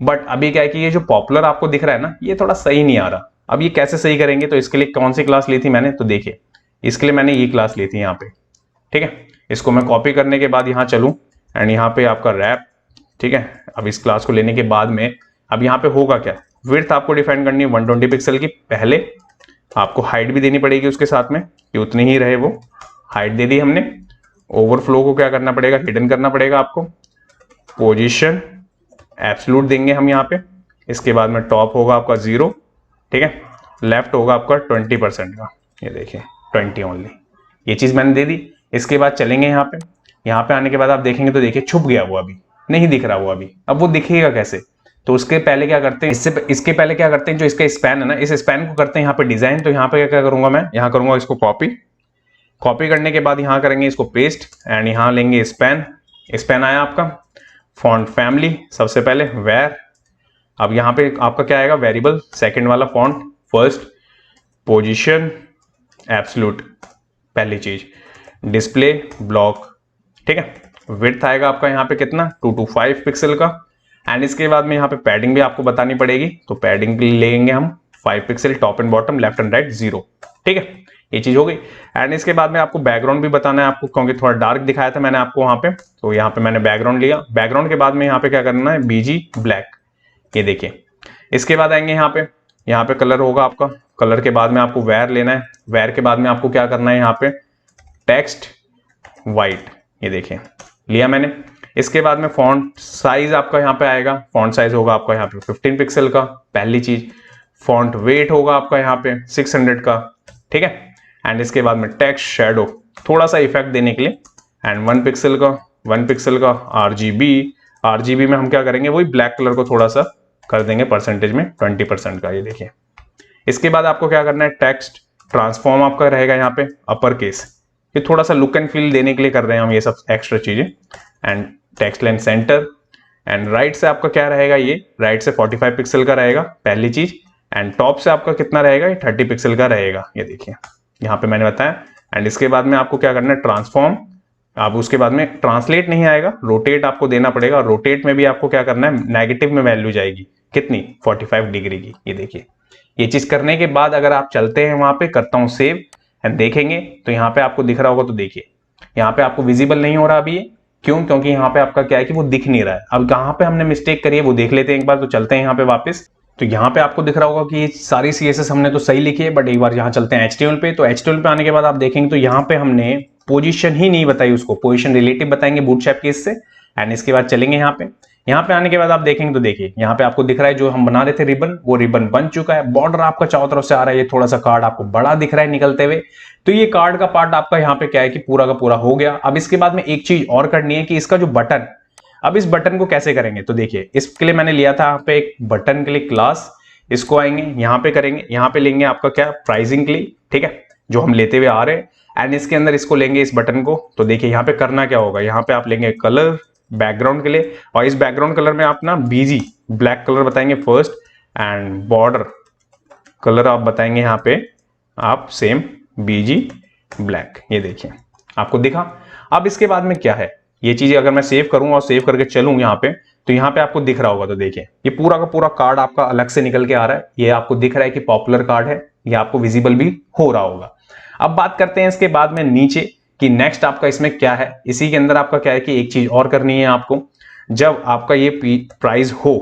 बट अभी क्या है कि ये जो पॉपुलर आपको दिख रहा है ना, ये थोड़ा सही नहीं आ रहा। अब ये कैसे सही करेंगे, तो इसके लिए कौन सी क्लास ली थी मैंने, तो देखिए इसके लिए मैंने ये क्लास ली थी यहाँ पे। ठीक है, इसको मैं कॉपी करने के बाद यहाँ चलूँ, एंड यहाँ पे आपका रैप। ठीक है, अब इस क्लास को लेने के बाद में अब यहाँ पे होगा क्या, विड्थ आपको डिफाइन करनी है 120 पिक्सल की। पहले आपको हाइट भी देनी पड़ेगी उसके साथ में कि उतनी ही रहे, वो हाइट दे दी हमने। ओवरफ्लो को क्या करना पड़ेगा, हिडन करना पड़ेगा आपको। पोजीशन एब्सोल्यूट देंगे हम यहाँ पे। इसके बाद में टॉप होगा आपका 0। ठीक है, लेफ्ट होगा आपका 20% का, ये देखिए 20 ओनली, ये चीज मैंने दे दी। इसके बाद चलेंगे यहाँ पे आने के बाद आप देखेंगे तो देखिए छुप गया वो, अभी नहीं दिख रहा वो अभी। अब वो दिखेगा कैसे, तो उसके पहले क्या करते हैं, इसके पहले क्या करते हैं, जो इसका स्पैन है ना, इस स्पैन को करते हैं यहाँ पे डिजाइन। तो यहाँ पे क्या करूंगा मैं, यहाँ करूंगा इसको कॉपी करने के बाद यहाँ करेंगे इसको पेस्ट, एंड यहाँ लेंगे स्पैन आया आपका। फॉन्ट फैमिली सबसे पहले वेर, अब यहाँ पे आपका क्या आएगा, वेरिएबल सेकंड वाला फॉन्ट फर्स्ट, पोजीशन एब्सोल्यूट पहली चीज, डिस्प्ले ब्लॉक। ठीक है, विड्थ आएगा आपका यहाँ पे कितना, 225 पिक्सल का। एंड इसके बाद में यहाँ पे पैडिंग भी आपको बतानी पड़ेगी, तो पैडिंग भी लेंगे हम 5 pixel, top and bottom, left and right 0। ठीक है, ये चीज हो गई। एंड इसके बाद में आपको बैकग्राउंड भी बताना है आपको, क्योंकि थोड़ा डार्क दिखाया था मैंने आपको वहां पे, तो यहाँ पे मैंने बैकग्राउंड लिया। बैकग्राउंड के बाद में यहाँ पे क्या करना है, BG ब्लैक, ये देखिए। इसके बाद आएंगे यहाँ पे कलर होगा आपका, कलर के बाद में आपको वेर लेना है, वेर के बाद में आपको क्या करना है, यहाँ पे टेक्स्ट व्हाइट, ये देखिए लिया मैंने। इसके बाद में फॉन्ट साइज आपका यहाँ पे आएगा, फॉन्ट साइज होगा आपका यहाँ पे 15 पिक्सल का, पहली चीज। फॉन्ट वेट होगा आपका यहाँ पे 600 का। ठीक है, एंड इसके बाद में टेक्स्ट शेडो थोड़ा सा इफेक्ट देने के लिए, एंड 1 पिक्सल का RGB में हम क्या करेंगे, वही ब्लैक कलर को थोड़ा सा कर देंगे परसेंटेज में 20% का, ये देखिए। इसके बाद आपको क्या करना है, टेक्स्ट ट्रांसफॉर्म आपका रहेगा यहाँ पे अपर केस, ये थोड़ा सा लुक एंड फील देने के लिए कर रहे हैं हम ये सब एक्स्ट्रा चीजें। And text length centre, and right से आपका क्या रहेगा, ये राइट से 45 पिक्सल का रहेगा पहली चीज, एंड टॉप से आपका कितना रहेगा, ये 30 पिक्सल का रहेगा, ये देखिए यहाँ पे मैंने बताया। एंड इसके बाद में आपको क्या करना है, ट्रांसफॉर्म, आप उसके बाद में ट्रांसलेट नहीं आएगा, रोटेट आपको देना पड़ेगा, और रोटेट में भी आपको क्या करना है, नेगेटिव में वैल्यू जाएगी कितनी, 45 डिग्री की, ये देखिए। ये चीज करने के बाद अगर आप चलते हैं वहां पे, करता हूं सेव एंड देखेंगे तो यहाँ पे आपको दिख रहा होगा, तो देखिए यहाँ पे आपको विजिबल नहीं हो रहा अभी, क्यों, क्योंकि यहाँ पे आपका क्या है कि वो दिख नहीं रहा है। अब कहाँ पे हमने मिस्टेक करी है वो देख लेते हैं एक बार, तो चलते हैं यहाँ पे वापस। तो यहाँ पे आपको दिख रहा होगा कि सारी CSS हमने तो सही लिखी है, बट एक बार यहाँ चलते हैं HTML पे। तो HTML पे आने के बाद आप देखेंगे तो यहाँ पे हमने पोजीशन ही नहीं बताई उसको, पोजीशन रिलेटिव बताएंगे बूटस्ट्रैप केस से। एंड इसके बाद चलेंगे यहाँ पे आने के बाद आप देखेंगे तो देखिए यहाँ पे आपको दिख रहा है जो हम बना रहे थे रिबन, वो रिबन बन चुका है। बॉर्डर आपका चारों तरफ से आ रहा है, ये थोड़ा सा कार्ड आपको बड़ा दिख रहा है निकलते हुए। तो ये कार्ड का पार्ट आपका यहाँ पे क्या है कि पूरा का पूरा हो गया। अब इसके बाद में एक चीज और करनी है कि इसका जो बटन, अब इस बटन को कैसे करेंगे, तो देखिए इसके लिए मैंने लिया था यहाँ पे एक बटन के लिए क्लास, इसको आएंगे यहाँ पे करेंगे, यहाँ पे लेंगे आपका क्या, प्राइसिंग के लिए, ठीक है, जो हम लेते हुए आ रहे हैं। एंड इसके अंदर इसको लेंगे इस बटन को। तो देखिए यहाँ पे करना क्या होगा, यहाँ पे आप लेंगे कलर बैकग्राउंड के लिए, और इस बैकग्राउंड कलर में आप ना बीजी ब्लैक कलर बताएंगे फर्स्ट, एंड बॉर्डर कलर आप बताएंगे यहाँ पे आप सेम बीजी ब्लैक, ये देखिए आपको दिखा। अब इसके बाद में क्या है, ये चीज अगर मैं सेव करूं और सेव करके चलूं यहाँ पे, तो यहाँ पे आपको दिख रहा होगा, तो देखिए ये पूरा का पूरा कार्ड आपका अलग से निकल के आ रहा है, ये आपको दिख रहा है कि पॉपुलर कार्ड है, ये आपको विजिबल भी हो रहा होगा। अब बात करते हैं इसके बाद में नीचे कि नेक्स्ट आपका इसमें क्या है। इसी के अंदर आपका क्या है कि एक चीज और करनी है आपको, जब आपका ये प्राइस हो,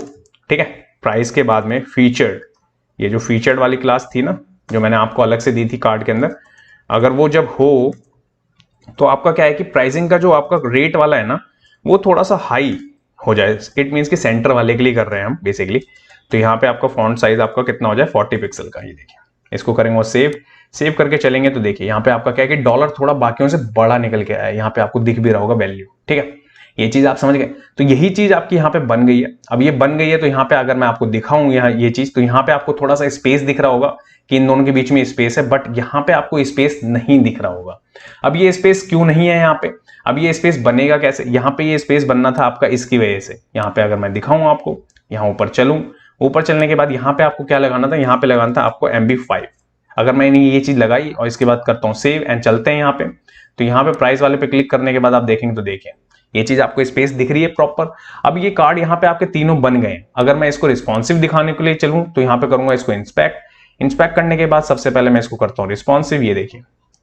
ठीक है, प्राइस के बाद में फीचर्ड, ये जो फीचर्ड वाली क्लास थी ना जो मैंने आपको अलग से दी थी कार्ड के अंदर, अगर वो जब हो तो आपका क्या है कि प्राइसिंग का जो आपका रेट वाला है ना वो थोड़ा सा हाई हो जाए। इट मीन्स कि सेंटर वाले के लिए कर रहे हैं हम बेसिकली। तो यहाँ पे आपका फॉन्ट साइज आपका कितना हो जाए, 40 पिक्सल का, ये देखिए। इसको करेंगे और सेव करके चलेंगे तो देखिए यहाँ पे आपका क्या है कि डॉलर थोड़ा बाकियों से बड़ा निकल के आया है, यहाँ पे आपको दिख भी रहा होगा वैल्यू, ठीक है, ये चीज आप समझ गए। तो यही चीज आपकी यहाँ पे बन गई है। अब ये बन गई है तो यहाँ पे अगर मैं आपको दिखाऊं यहाँ ये चीज, तो यहाँ पे आपको थोड़ा सा स्पेस दिख रहा होगा कि इन दोनों के बीच में स्पेस है, बट यहाँ पे आपको स्पेस नहीं दिख रहा होगा। अब ये स्पेस क्यों नहीं है यहाँ पे, अब ये स्पेस बनेगा कैसे, यहाँ पे ये स्पेस बनना था आपका इसकी वजह से। यहाँ पे अगर मैं दिखाऊं आपको, यहाँ ऊपर चलूं, ऊपर चलने के बाद यहाँ पे आपको क्या लगाना था, यहाँ पे लगाना था आपको MB5। अगर मैंने ये चीज लगाई और इसके बाद करता हूँ सेव एंड चलते हैं यहाँ पे, तो यहाँ पे प्राइस वाले पे क्लिक करने के बाद आप देखेंगे तो देखिए ये चीज आपको स्पेस दिख रही है प्रॉपर। अब ये कार्ड यहाँ पे आपके तीनों बन गए। अगर मैं इसको रिस्पॉन्सिव दिखाने के लिए चलूं तो यहाँ पे करूंगा इसको इंस्पेक्ट करने के बाद सबसे पहले मैं इसको करता हूँ रिस्पॉन्सिव। ये देखिए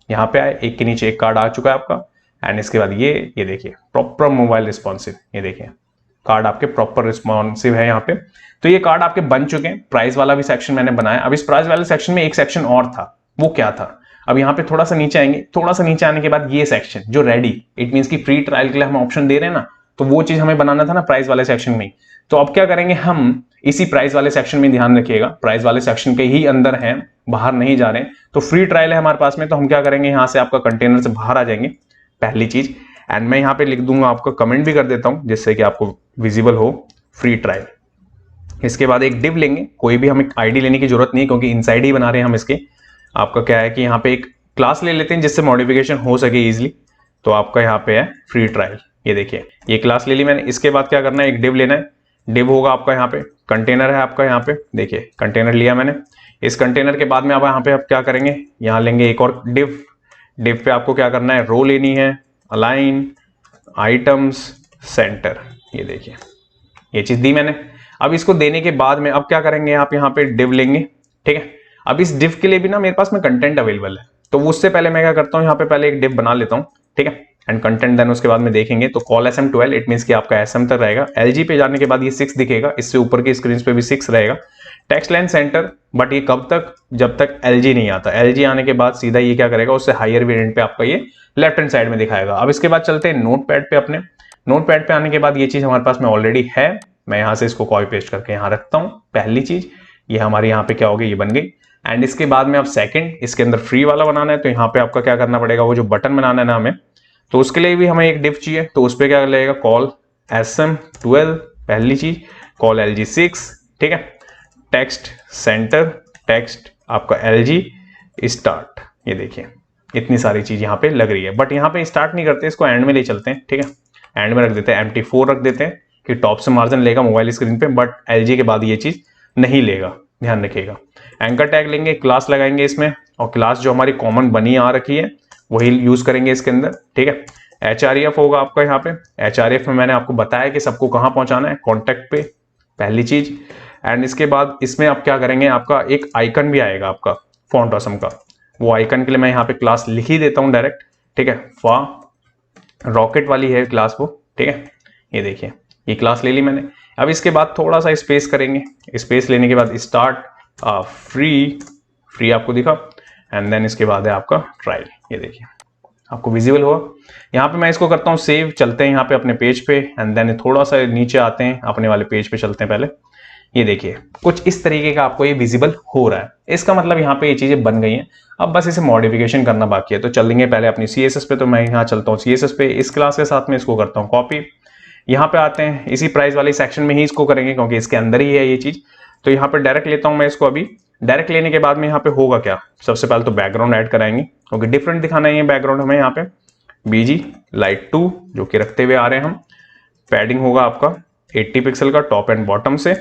यहाँ पे आए, एक के नीचे एक कार्ड आ चुका है आपका। एंड इसके बाद ये देखिए प्रॉपर मोबाइल रिस्पॉन्सिव, ये देखिए कार्ड आपके प्रॉपर रिस्पॉन्सिव है यहाँ पे। तो ये कार्ड आपके बन चुके हैं। प्राइस वाला भी सेक्शन मैंने बनाया। अब इस प्राइस वाले सेक्शन में एक सेक्शन और था, वो क्या था, अब यहाँ पे थोड़ा सा नीचे आएंगे, थोड़ा सा नीचे आने के बाद ये सेक्शन जो रेडी, इट मींस कि फ्री ट्रायल के लिए हम ऑप्शन दे रहे हैं ना, तो वो चीज हमें बनाना था ना प्राइस वाले सेक्शन में। तो अब क्या करेंगे हम, इसी प्राइस वाले सेक्शन में, ध्यान रखिएगा प्राइस वाले सेक्शन के ही अंदर हैं, बाहर नहीं जा रहे हैं। तो फ्री ट्रायल है हमारे पास में, तो हम क्या करेंगे यहाँ से आपका कंटेनर से बाहर आ जाएंगे पहली चीज। एंड मैं यहाँ पे लिख दूंगा, आपका कमेंट भी कर देता हूँ जिससे कि आपको विजिबल हो फ्री ट्रायल। इसके बाद एक डिव लेंगे, कोई भी हमें आईडी लेने की जरूरत नहीं है क्योंकि इनसाइड ही बना रहे हैं हम इसके। आपका क्या है कि यहाँ पे एक क्लास ले लेते हैं जिससे मॉडिफिकेशन हो सके इजिली। तो आपका यहाँ पे है फ्री ट्रायल, ये देखिए ये क्लास ले ली मैंने। इसके बाद क्या करना है, एक डिव लेना है। डिव होगा आपका यहाँ पे, कंटेनर है आपका यहाँ पे, देखिए कंटेनर लिया मैंने। इस कंटेनर के बाद में अब यहाँ पे आप क्या करेंगे, यहाँ लेंगे एक और डिव। डिव पे आपको क्या करना है, रो लेनी है, अलाइन, आइटम्स, सेंटर, ये देखिए ये चीज दी मैंने। अब इसको देने के बाद में अब क्या करेंगे, आप यहाँ पे डिव लेंगे, ठीक है। अब इस डिव के लिए भी ना मेरे पास में कंटेंट अवेलेबल है, तो उससे पहले मैं क्या करता हूँ, यहाँ पे पहले एक डिव बना लेता हूँ, ठीक है। एंड कंटेंट देन उसके बाद में देखेंगे तो कॉल SM12, इट मींस कि आपका SM तक रहेगा। LG पे जाने के बाद ये 6 दिखेगा, इससे ऊपर की स्क्रीन पे भी 6 रहेगा। टेक्स्ट लेंथ सेंटर, बट ये कब तक, जब तक LG नहीं आता। LG आने के बाद सीधा ये क्या करेगा, उससे हायर वेरिएंट पे आपका ये लेफ्ट हैंड साइड में दिखाएगा। अब इसके बाद चलते हैं नोटपैड पे। अपने नोटपैड पे आने के बाद ये चीज हमारे पास में ऑलरेडी है, मैं यहाँ से इसको कॉपी पेस्ट करके यहाँ रखता हूँ। पहली चीज ये हमारी यहाँ पे क्या होगी, ये बन गई। एंड इसके बाद में अब सेकंड, इसके अंदर फ्री वाला बनाना है, तो यहाँ पे आपका क्या करना पड़ेगा, वो जो बटन बनाना है ना हमें, तो उसके लिए भी हमें एक डिव चाहिए। तो उस पर क्या लगेगा, कॉल SM12 पहली चीज, कॉल LG6, ठीक है। टेक्स्ट सेंटर, टेक्स्ट आपका LG स्टार्ट, ये देखिए इतनी सारी चीज यहाँ पे लग रही है, बट यहाँ पे स्टार्ट नहीं करते, इसको एंड में ले चलते हैं, ठीक है। एंड में रख देते हैं, MT4 रख देते हैं कि टॉप से मार्जिन लेगा मोबाइल स्क्रीन पे, बट LG के बाद ये चीज नहीं लेगा, ध्यान रखिएगा। एंकर टैग लेंगे, क्लास लगाएंगे इसमें, और क्लास जो हमारी कॉमन बनी आ रखी है वही यूज करेंगे इसके अंदर, ठीक है। HREF होगा आपका यहाँ पे। HREF में मैंने आपको बताया कि सबको कहाँ पहुंचाना है, कॉन्टेक्ट पे, पहली चीज। एंड इसके बाद इसमें आप क्या करेंगे, आपका एक आइकन भी आएगा आपका फॉन्ट ऑसम का, वो आइकन के लिए मैं यहाँ पे क्लास लिख ही देता हूँ डायरेक्ट, ठीक है। फा रॉकेट वाली है क्लास वो, ठीक है। ये देखिए ये क्लास ले ली मैंने। अब इसके बाद थोड़ा सा स्पेस करेंगे, स्पेस लेने के बाद स्टार्ट फ्री आपको दिखा, एंड देन इसके बाद है आपका ट्रायल, ये देखिए आपको विजिबल होगा। यहाँ पे मैं इसको करता हूँ सेव, चलते हैं यहाँ पे अपने पेज पे, एंड देन थोड़ा सा नीचे आते हैं, अपने वाले पेज पे चलते हैं पहले। ये देखिए कुछ इस तरीके का आपको ये विजिबल हो रहा है, इसका मतलब यहाँ पे ये चीजें बन गई हैं, अब बस इसे मॉडिफिकेशन करना बाकी है। तो चलेंगे पहले अपनी CSS पे, तो मैं यहाँ चलता हूँ CSS पे, इस क्लास के साथ में इसको करता हूँ कॉपी, यहाँ पे आते हैं, इसी प्राइस वाली सेक्शन में ही इसको करेंगे क्योंकि इसके अंदर ही है ये चीज। तो यहाँ पे डायरेक्ट लेता हूँ मैं इसको, अभी डायरेक्ट लेने के बाद में यहाँ पे होगा क्या, सबसे पहले तो बैकग्राउंड ऐड कराएंगे क्योंकि डिफरेंट दिखाना है ये बैकग्राउंड हमें। यहाँ पे BG लाइट 2 जो कि रखते हुए आ रहे हैं हम, पैडिंग होगा आपका 80 पिक्सल का टॉप एंड बॉटम से,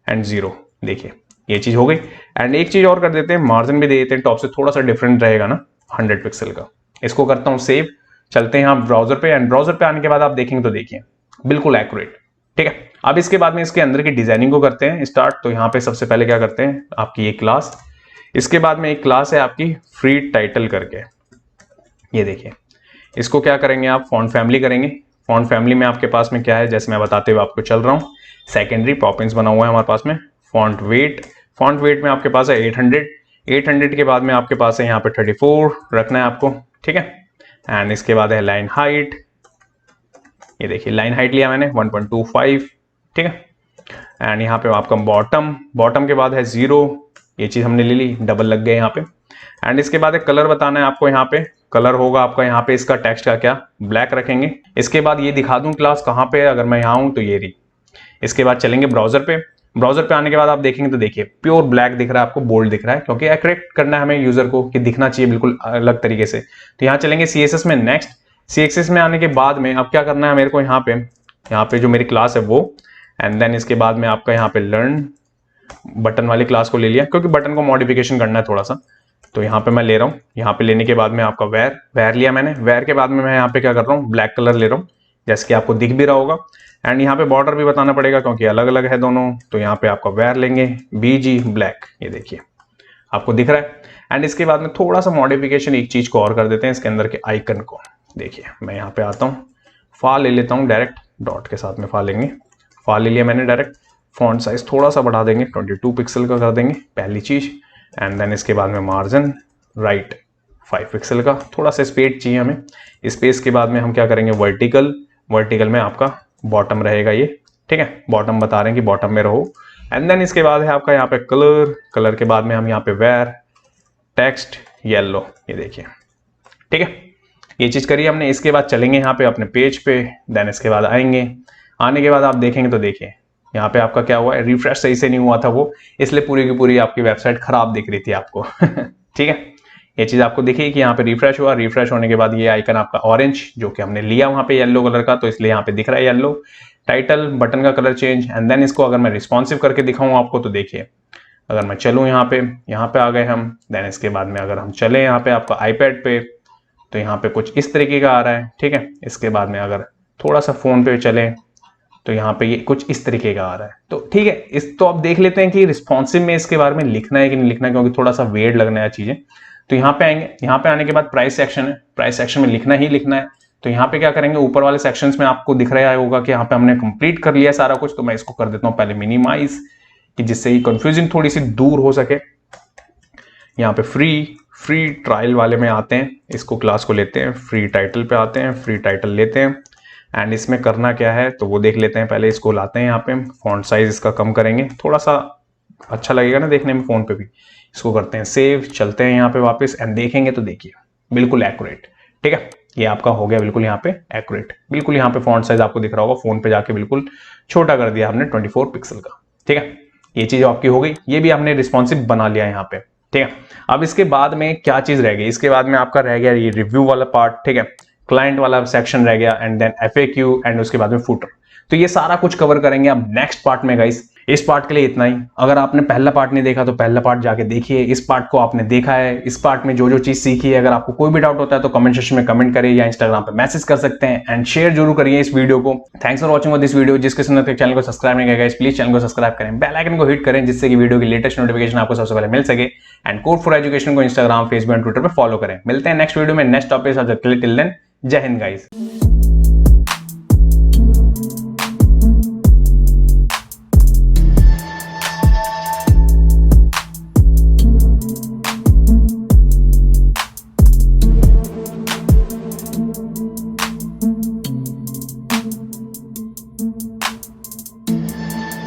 एंड 0, देखिए ये चीज हो गई। एंड एक चीज और कर देते हैं, मार्जिन भी दे देते हैं, टॉप से थोड़ा सा डिफरेंट रहेगा ना, 100 पिक्सल का। इसको करता हूँ सेव, चलते हैं यहाँ ब्राउजर पे, एंड ब्राउजर पे आने के बाद आप देखेंगे तो देखिए बिल्कुल एक्यूरेट, ठीक है। अब इसके बाद में इसके अंदर की डिजाइनिंग को करते हैं स्टार्ट। तो यहाँ पे सबसे पहले क्या करते हैं, आपकी ये क्लास, इसके बाद में एक क्लास है आपकी फ्री टाइटल करके, ये देखिए इसको क्या करेंगे आप, फॉन्ट फैमिली करेंगे। फॉन्ट फैमिली में आपके पास में क्या है, जैसे मैं बताते हुए आपको चल रहा हूँ, सेकेंडरी प्रॉपिंस बना हुआ है हमारे पास में। फॉन्ट वेट में आपके पास है 800 के बाद में आपके पास है यहाँ पे 34 रखना है आपको, ठीक है। एंड इसके बाद है लाइन हाइट, ये देखिए लाइन हाइट लिया मैंने 1.25, ठीक है। एंड यहाँ पे आपका बॉटम के बाद है 0, ये चीज हमने ले ली, डबल लग गए यहाँ पे। एंड इसके बाद एक कलर बताना है आपको, यहाँ पे कलर होगा आपका, यहाँ पे इसका टेक्स्ट का क्या, ब्लैक रखेंगे। इसके बाद ये दिखा दूं क्लास कहाँ पे है, अगर मैं यहाँ हूं तो ये रही। इसके बाद चलेंगे ब्राउजर पे, ब्राउजर पे आने के बाद आप देखेंगे तो देखिए प्योर ब्लैक दिख रहा है आपको, बोल्ड दिख रहा है, क्योंकि एक्यूरेट करना है हमें यूजर को कि दिखना चाहिए बिल्कुल अलग तरीके से। तो यहाँ चलेंगे CSS में, नेक्स्ट CSS में आने के बाद में अब क्या करना है मेरे को, यहाँ पे जो मेरी क्लास है वो, एंड देन इसके बाद में आपका यहाँ पे लर्न बटन वाली क्लास को ले लिया, क्योंकि बटन को मॉडिफिकेशन करना है थोड़ा सा, तो यहाँ पे मैं ले रहा हूँ। यहाँ पे लेने के बाद में आपका वेर लिया मैंने, वेर के बाद में मैं यहाँ पे क्या कर रहा हूँ, ब्लैक कलर ले रहा हूँ, जैसे कि आपको दिख भी रहा होगा। एंड यहाँ पे बॉर्डर भी बताना पड़ेगा क्योंकि अलग अलग है दोनों, तो यहाँ पे आपका वेर लेंगे BG ब्लैक, ये देखिए आपको दिख रहा है। एंड इसके बाद में थोड़ा सा मॉडिफिकेशन एक चीज को और कर देते हैं, इसके अंदर के आइकन को देखिए, मैं यहाँ पे आता हूँ, फा ले लेता हूँ डायरेक्ट, डॉट के साथ में फा लेंगे, फा ले लिया मैंने डायरेक्ट। फॉन्ट साइज थोड़ा सा बढ़ा देंगे, 22 पिक्सल का कर देंगे पहली चीज। एंड देन इसके बाद में मार्जिन राइट 5 पिक्सल का, थोड़ा सा स्पेस चाहिए हमें। स्पेस के बाद में हम क्या करेंगे, वर्टिकल में आपका बॉटम रहेगा ये, ठीक है, बॉटम बता रहे हैं कि बॉटम में रहो। एंड देन इसके बाद है आपका यहाँ पे कलर के बाद में हम यहाँ पे वेर टेक्स्ट येलो, ये देखिए, ठीक है, ये चीज करिए हमने। इसके बाद चलेंगे यहाँ पे अपने पेज पे, देन इसके बाद आने के बाद आप देखेंगे तो देखिए यहाँ पे आपका क्या हुआ है, रिफ्रेश सही से नहीं हुआ था वो, इसलिए पूरी की पूरी आपकी वेबसाइट खराब दिख रही थी आपको ठीक है, ये चीज आपको दिखी कि यहाँ पे रिफ्रेश हुआ, रिफ्रेश होने के बाद ये आइकन आपका ऑरेंज जो कि हमने लिया वहां पे येलो कलर का, तो इसलिए यहाँ पे दिख रहा है येलो। टाइटल बटन का कलर चेंज, एंड देन इसको अगर मैं रिस्पॉन्सिव करके दिखाऊं आपको तो देखिए, अगर मैं चलूँ यहाँ पे आ गए हम। देन इसके बाद में अगर हम चले यहाँ पे आपका आईपैड पे, तो यहाँ पे कुछ इस तरीके का आ रहा है, ठीक है। इसके बाद में अगर थोड़ा सा फोन पे चले तो यहाँ पे ये कुछ इस तरीके का आ रहा है, तो ठीक है। इस तो आप देख लेते हैं कि रिस्पॉन्सिव में इसके बारे में लिखना है कि नहीं लिखना है, क्योंकि थोड़ा सा वेट लगना है चीजें। तो यहाँ पे आएंगे, यहाँ पे आने के बाद प्राइस सेक्शन है, प्राइस सेक्शन में लिखना ही लिखना है। तो यहाँ पे क्या करेंगे, ऊपर वाले सेक्शंस में आपको दिख रहा होगा कि यहाँ पे हमने कंप्लीट कर लिया सारा कुछ। तो मैं इसको कर देता हूँ पहले मिनिमाइज, कि जिससे ही कंफ्यूजिंग थोड़ी सी दूर हो सके। यहाँ पे फ्री ट्रायल वाले में आते हैं, इसको क्लास को लेते हैं, फ्री टाइटल पे आते हैं, फ्री टाइटल लेते हैं। एंड इसमें करना क्या है तो वो देख लेते हैं, पहले इसको लाते हैं यहाँ पे, फॉन्ट साइज इसका कम करेंगे, थोड़ा सा अच्छा लगेगा ना देखने में फोन पे भी। इसको करते हैं सेव, चलते हैं यहाँ पे वापस, एंड देखेंगे तो देखिए बिल्कुल एक्यूरेट, ठीक है। ये आपका हो गया बिल्कुल यहाँ पे एक्यूरेट, बिल्कुल यहाँ पे फॉन्ट साइज आपको दिख रहा होगा, फोन पे जाके बिल्कुल छोटा कर दिया हमने 24 पिक्सल का, ठीक है। ये चीज आपकी हो गई, ये भी आपने रिस्पॉन्सिव बना लिया यहाँ पे, ठीक है। अब इसके बाद में क्या चीज रह गई, इसके बाद में आपका रह गया ये रिव्यू वाला पार्ट, ठीक है, क्लाइंट वाला सेक्शन रह गया, एंड देन FAQ, एंड उसके बाद में फुटर। तो ये सारा कुछ कवर करेंगे अब नेक्स्ट पार्ट में गाइस। इस पार्ट के लिए इतना ही। अगर आपने पहला पार्ट नहीं देखा तो पहला पार्ट जाके देखिए, इस पार्ट को आपने देखा है, इस पार्ट में जो जो चीज सीखी है, अगर आपको कोई भी डाउट होता है तो कमेंट सेक्शन में कमेंट करिए या इंस्टाग्राम पे मैसेज कर सकते हैं, एंड शेयर जरूर करिए इस वीडियो को। Thanks for watching this video. जिसके सुनते चैनल को सब्सक्राइब नहीं किया प्लीज चैनल को सब्सक्राइब करें, बेल आइकन को हिट करें, जिससे कि वीडियो की लेटेस्ट नोटिफिकेशन आपको सबसे पहले मिल सके, एंड कोड फॉर एजुकेशन को इंस्टाग्राम, फेसबुक एंड ट्विटर पर फॉलो करें। मिलते हैं नेक्स्ट वीडियो में नेक्स्ट टॉपिक के साथ। टिल देन जय हिंद गाइस।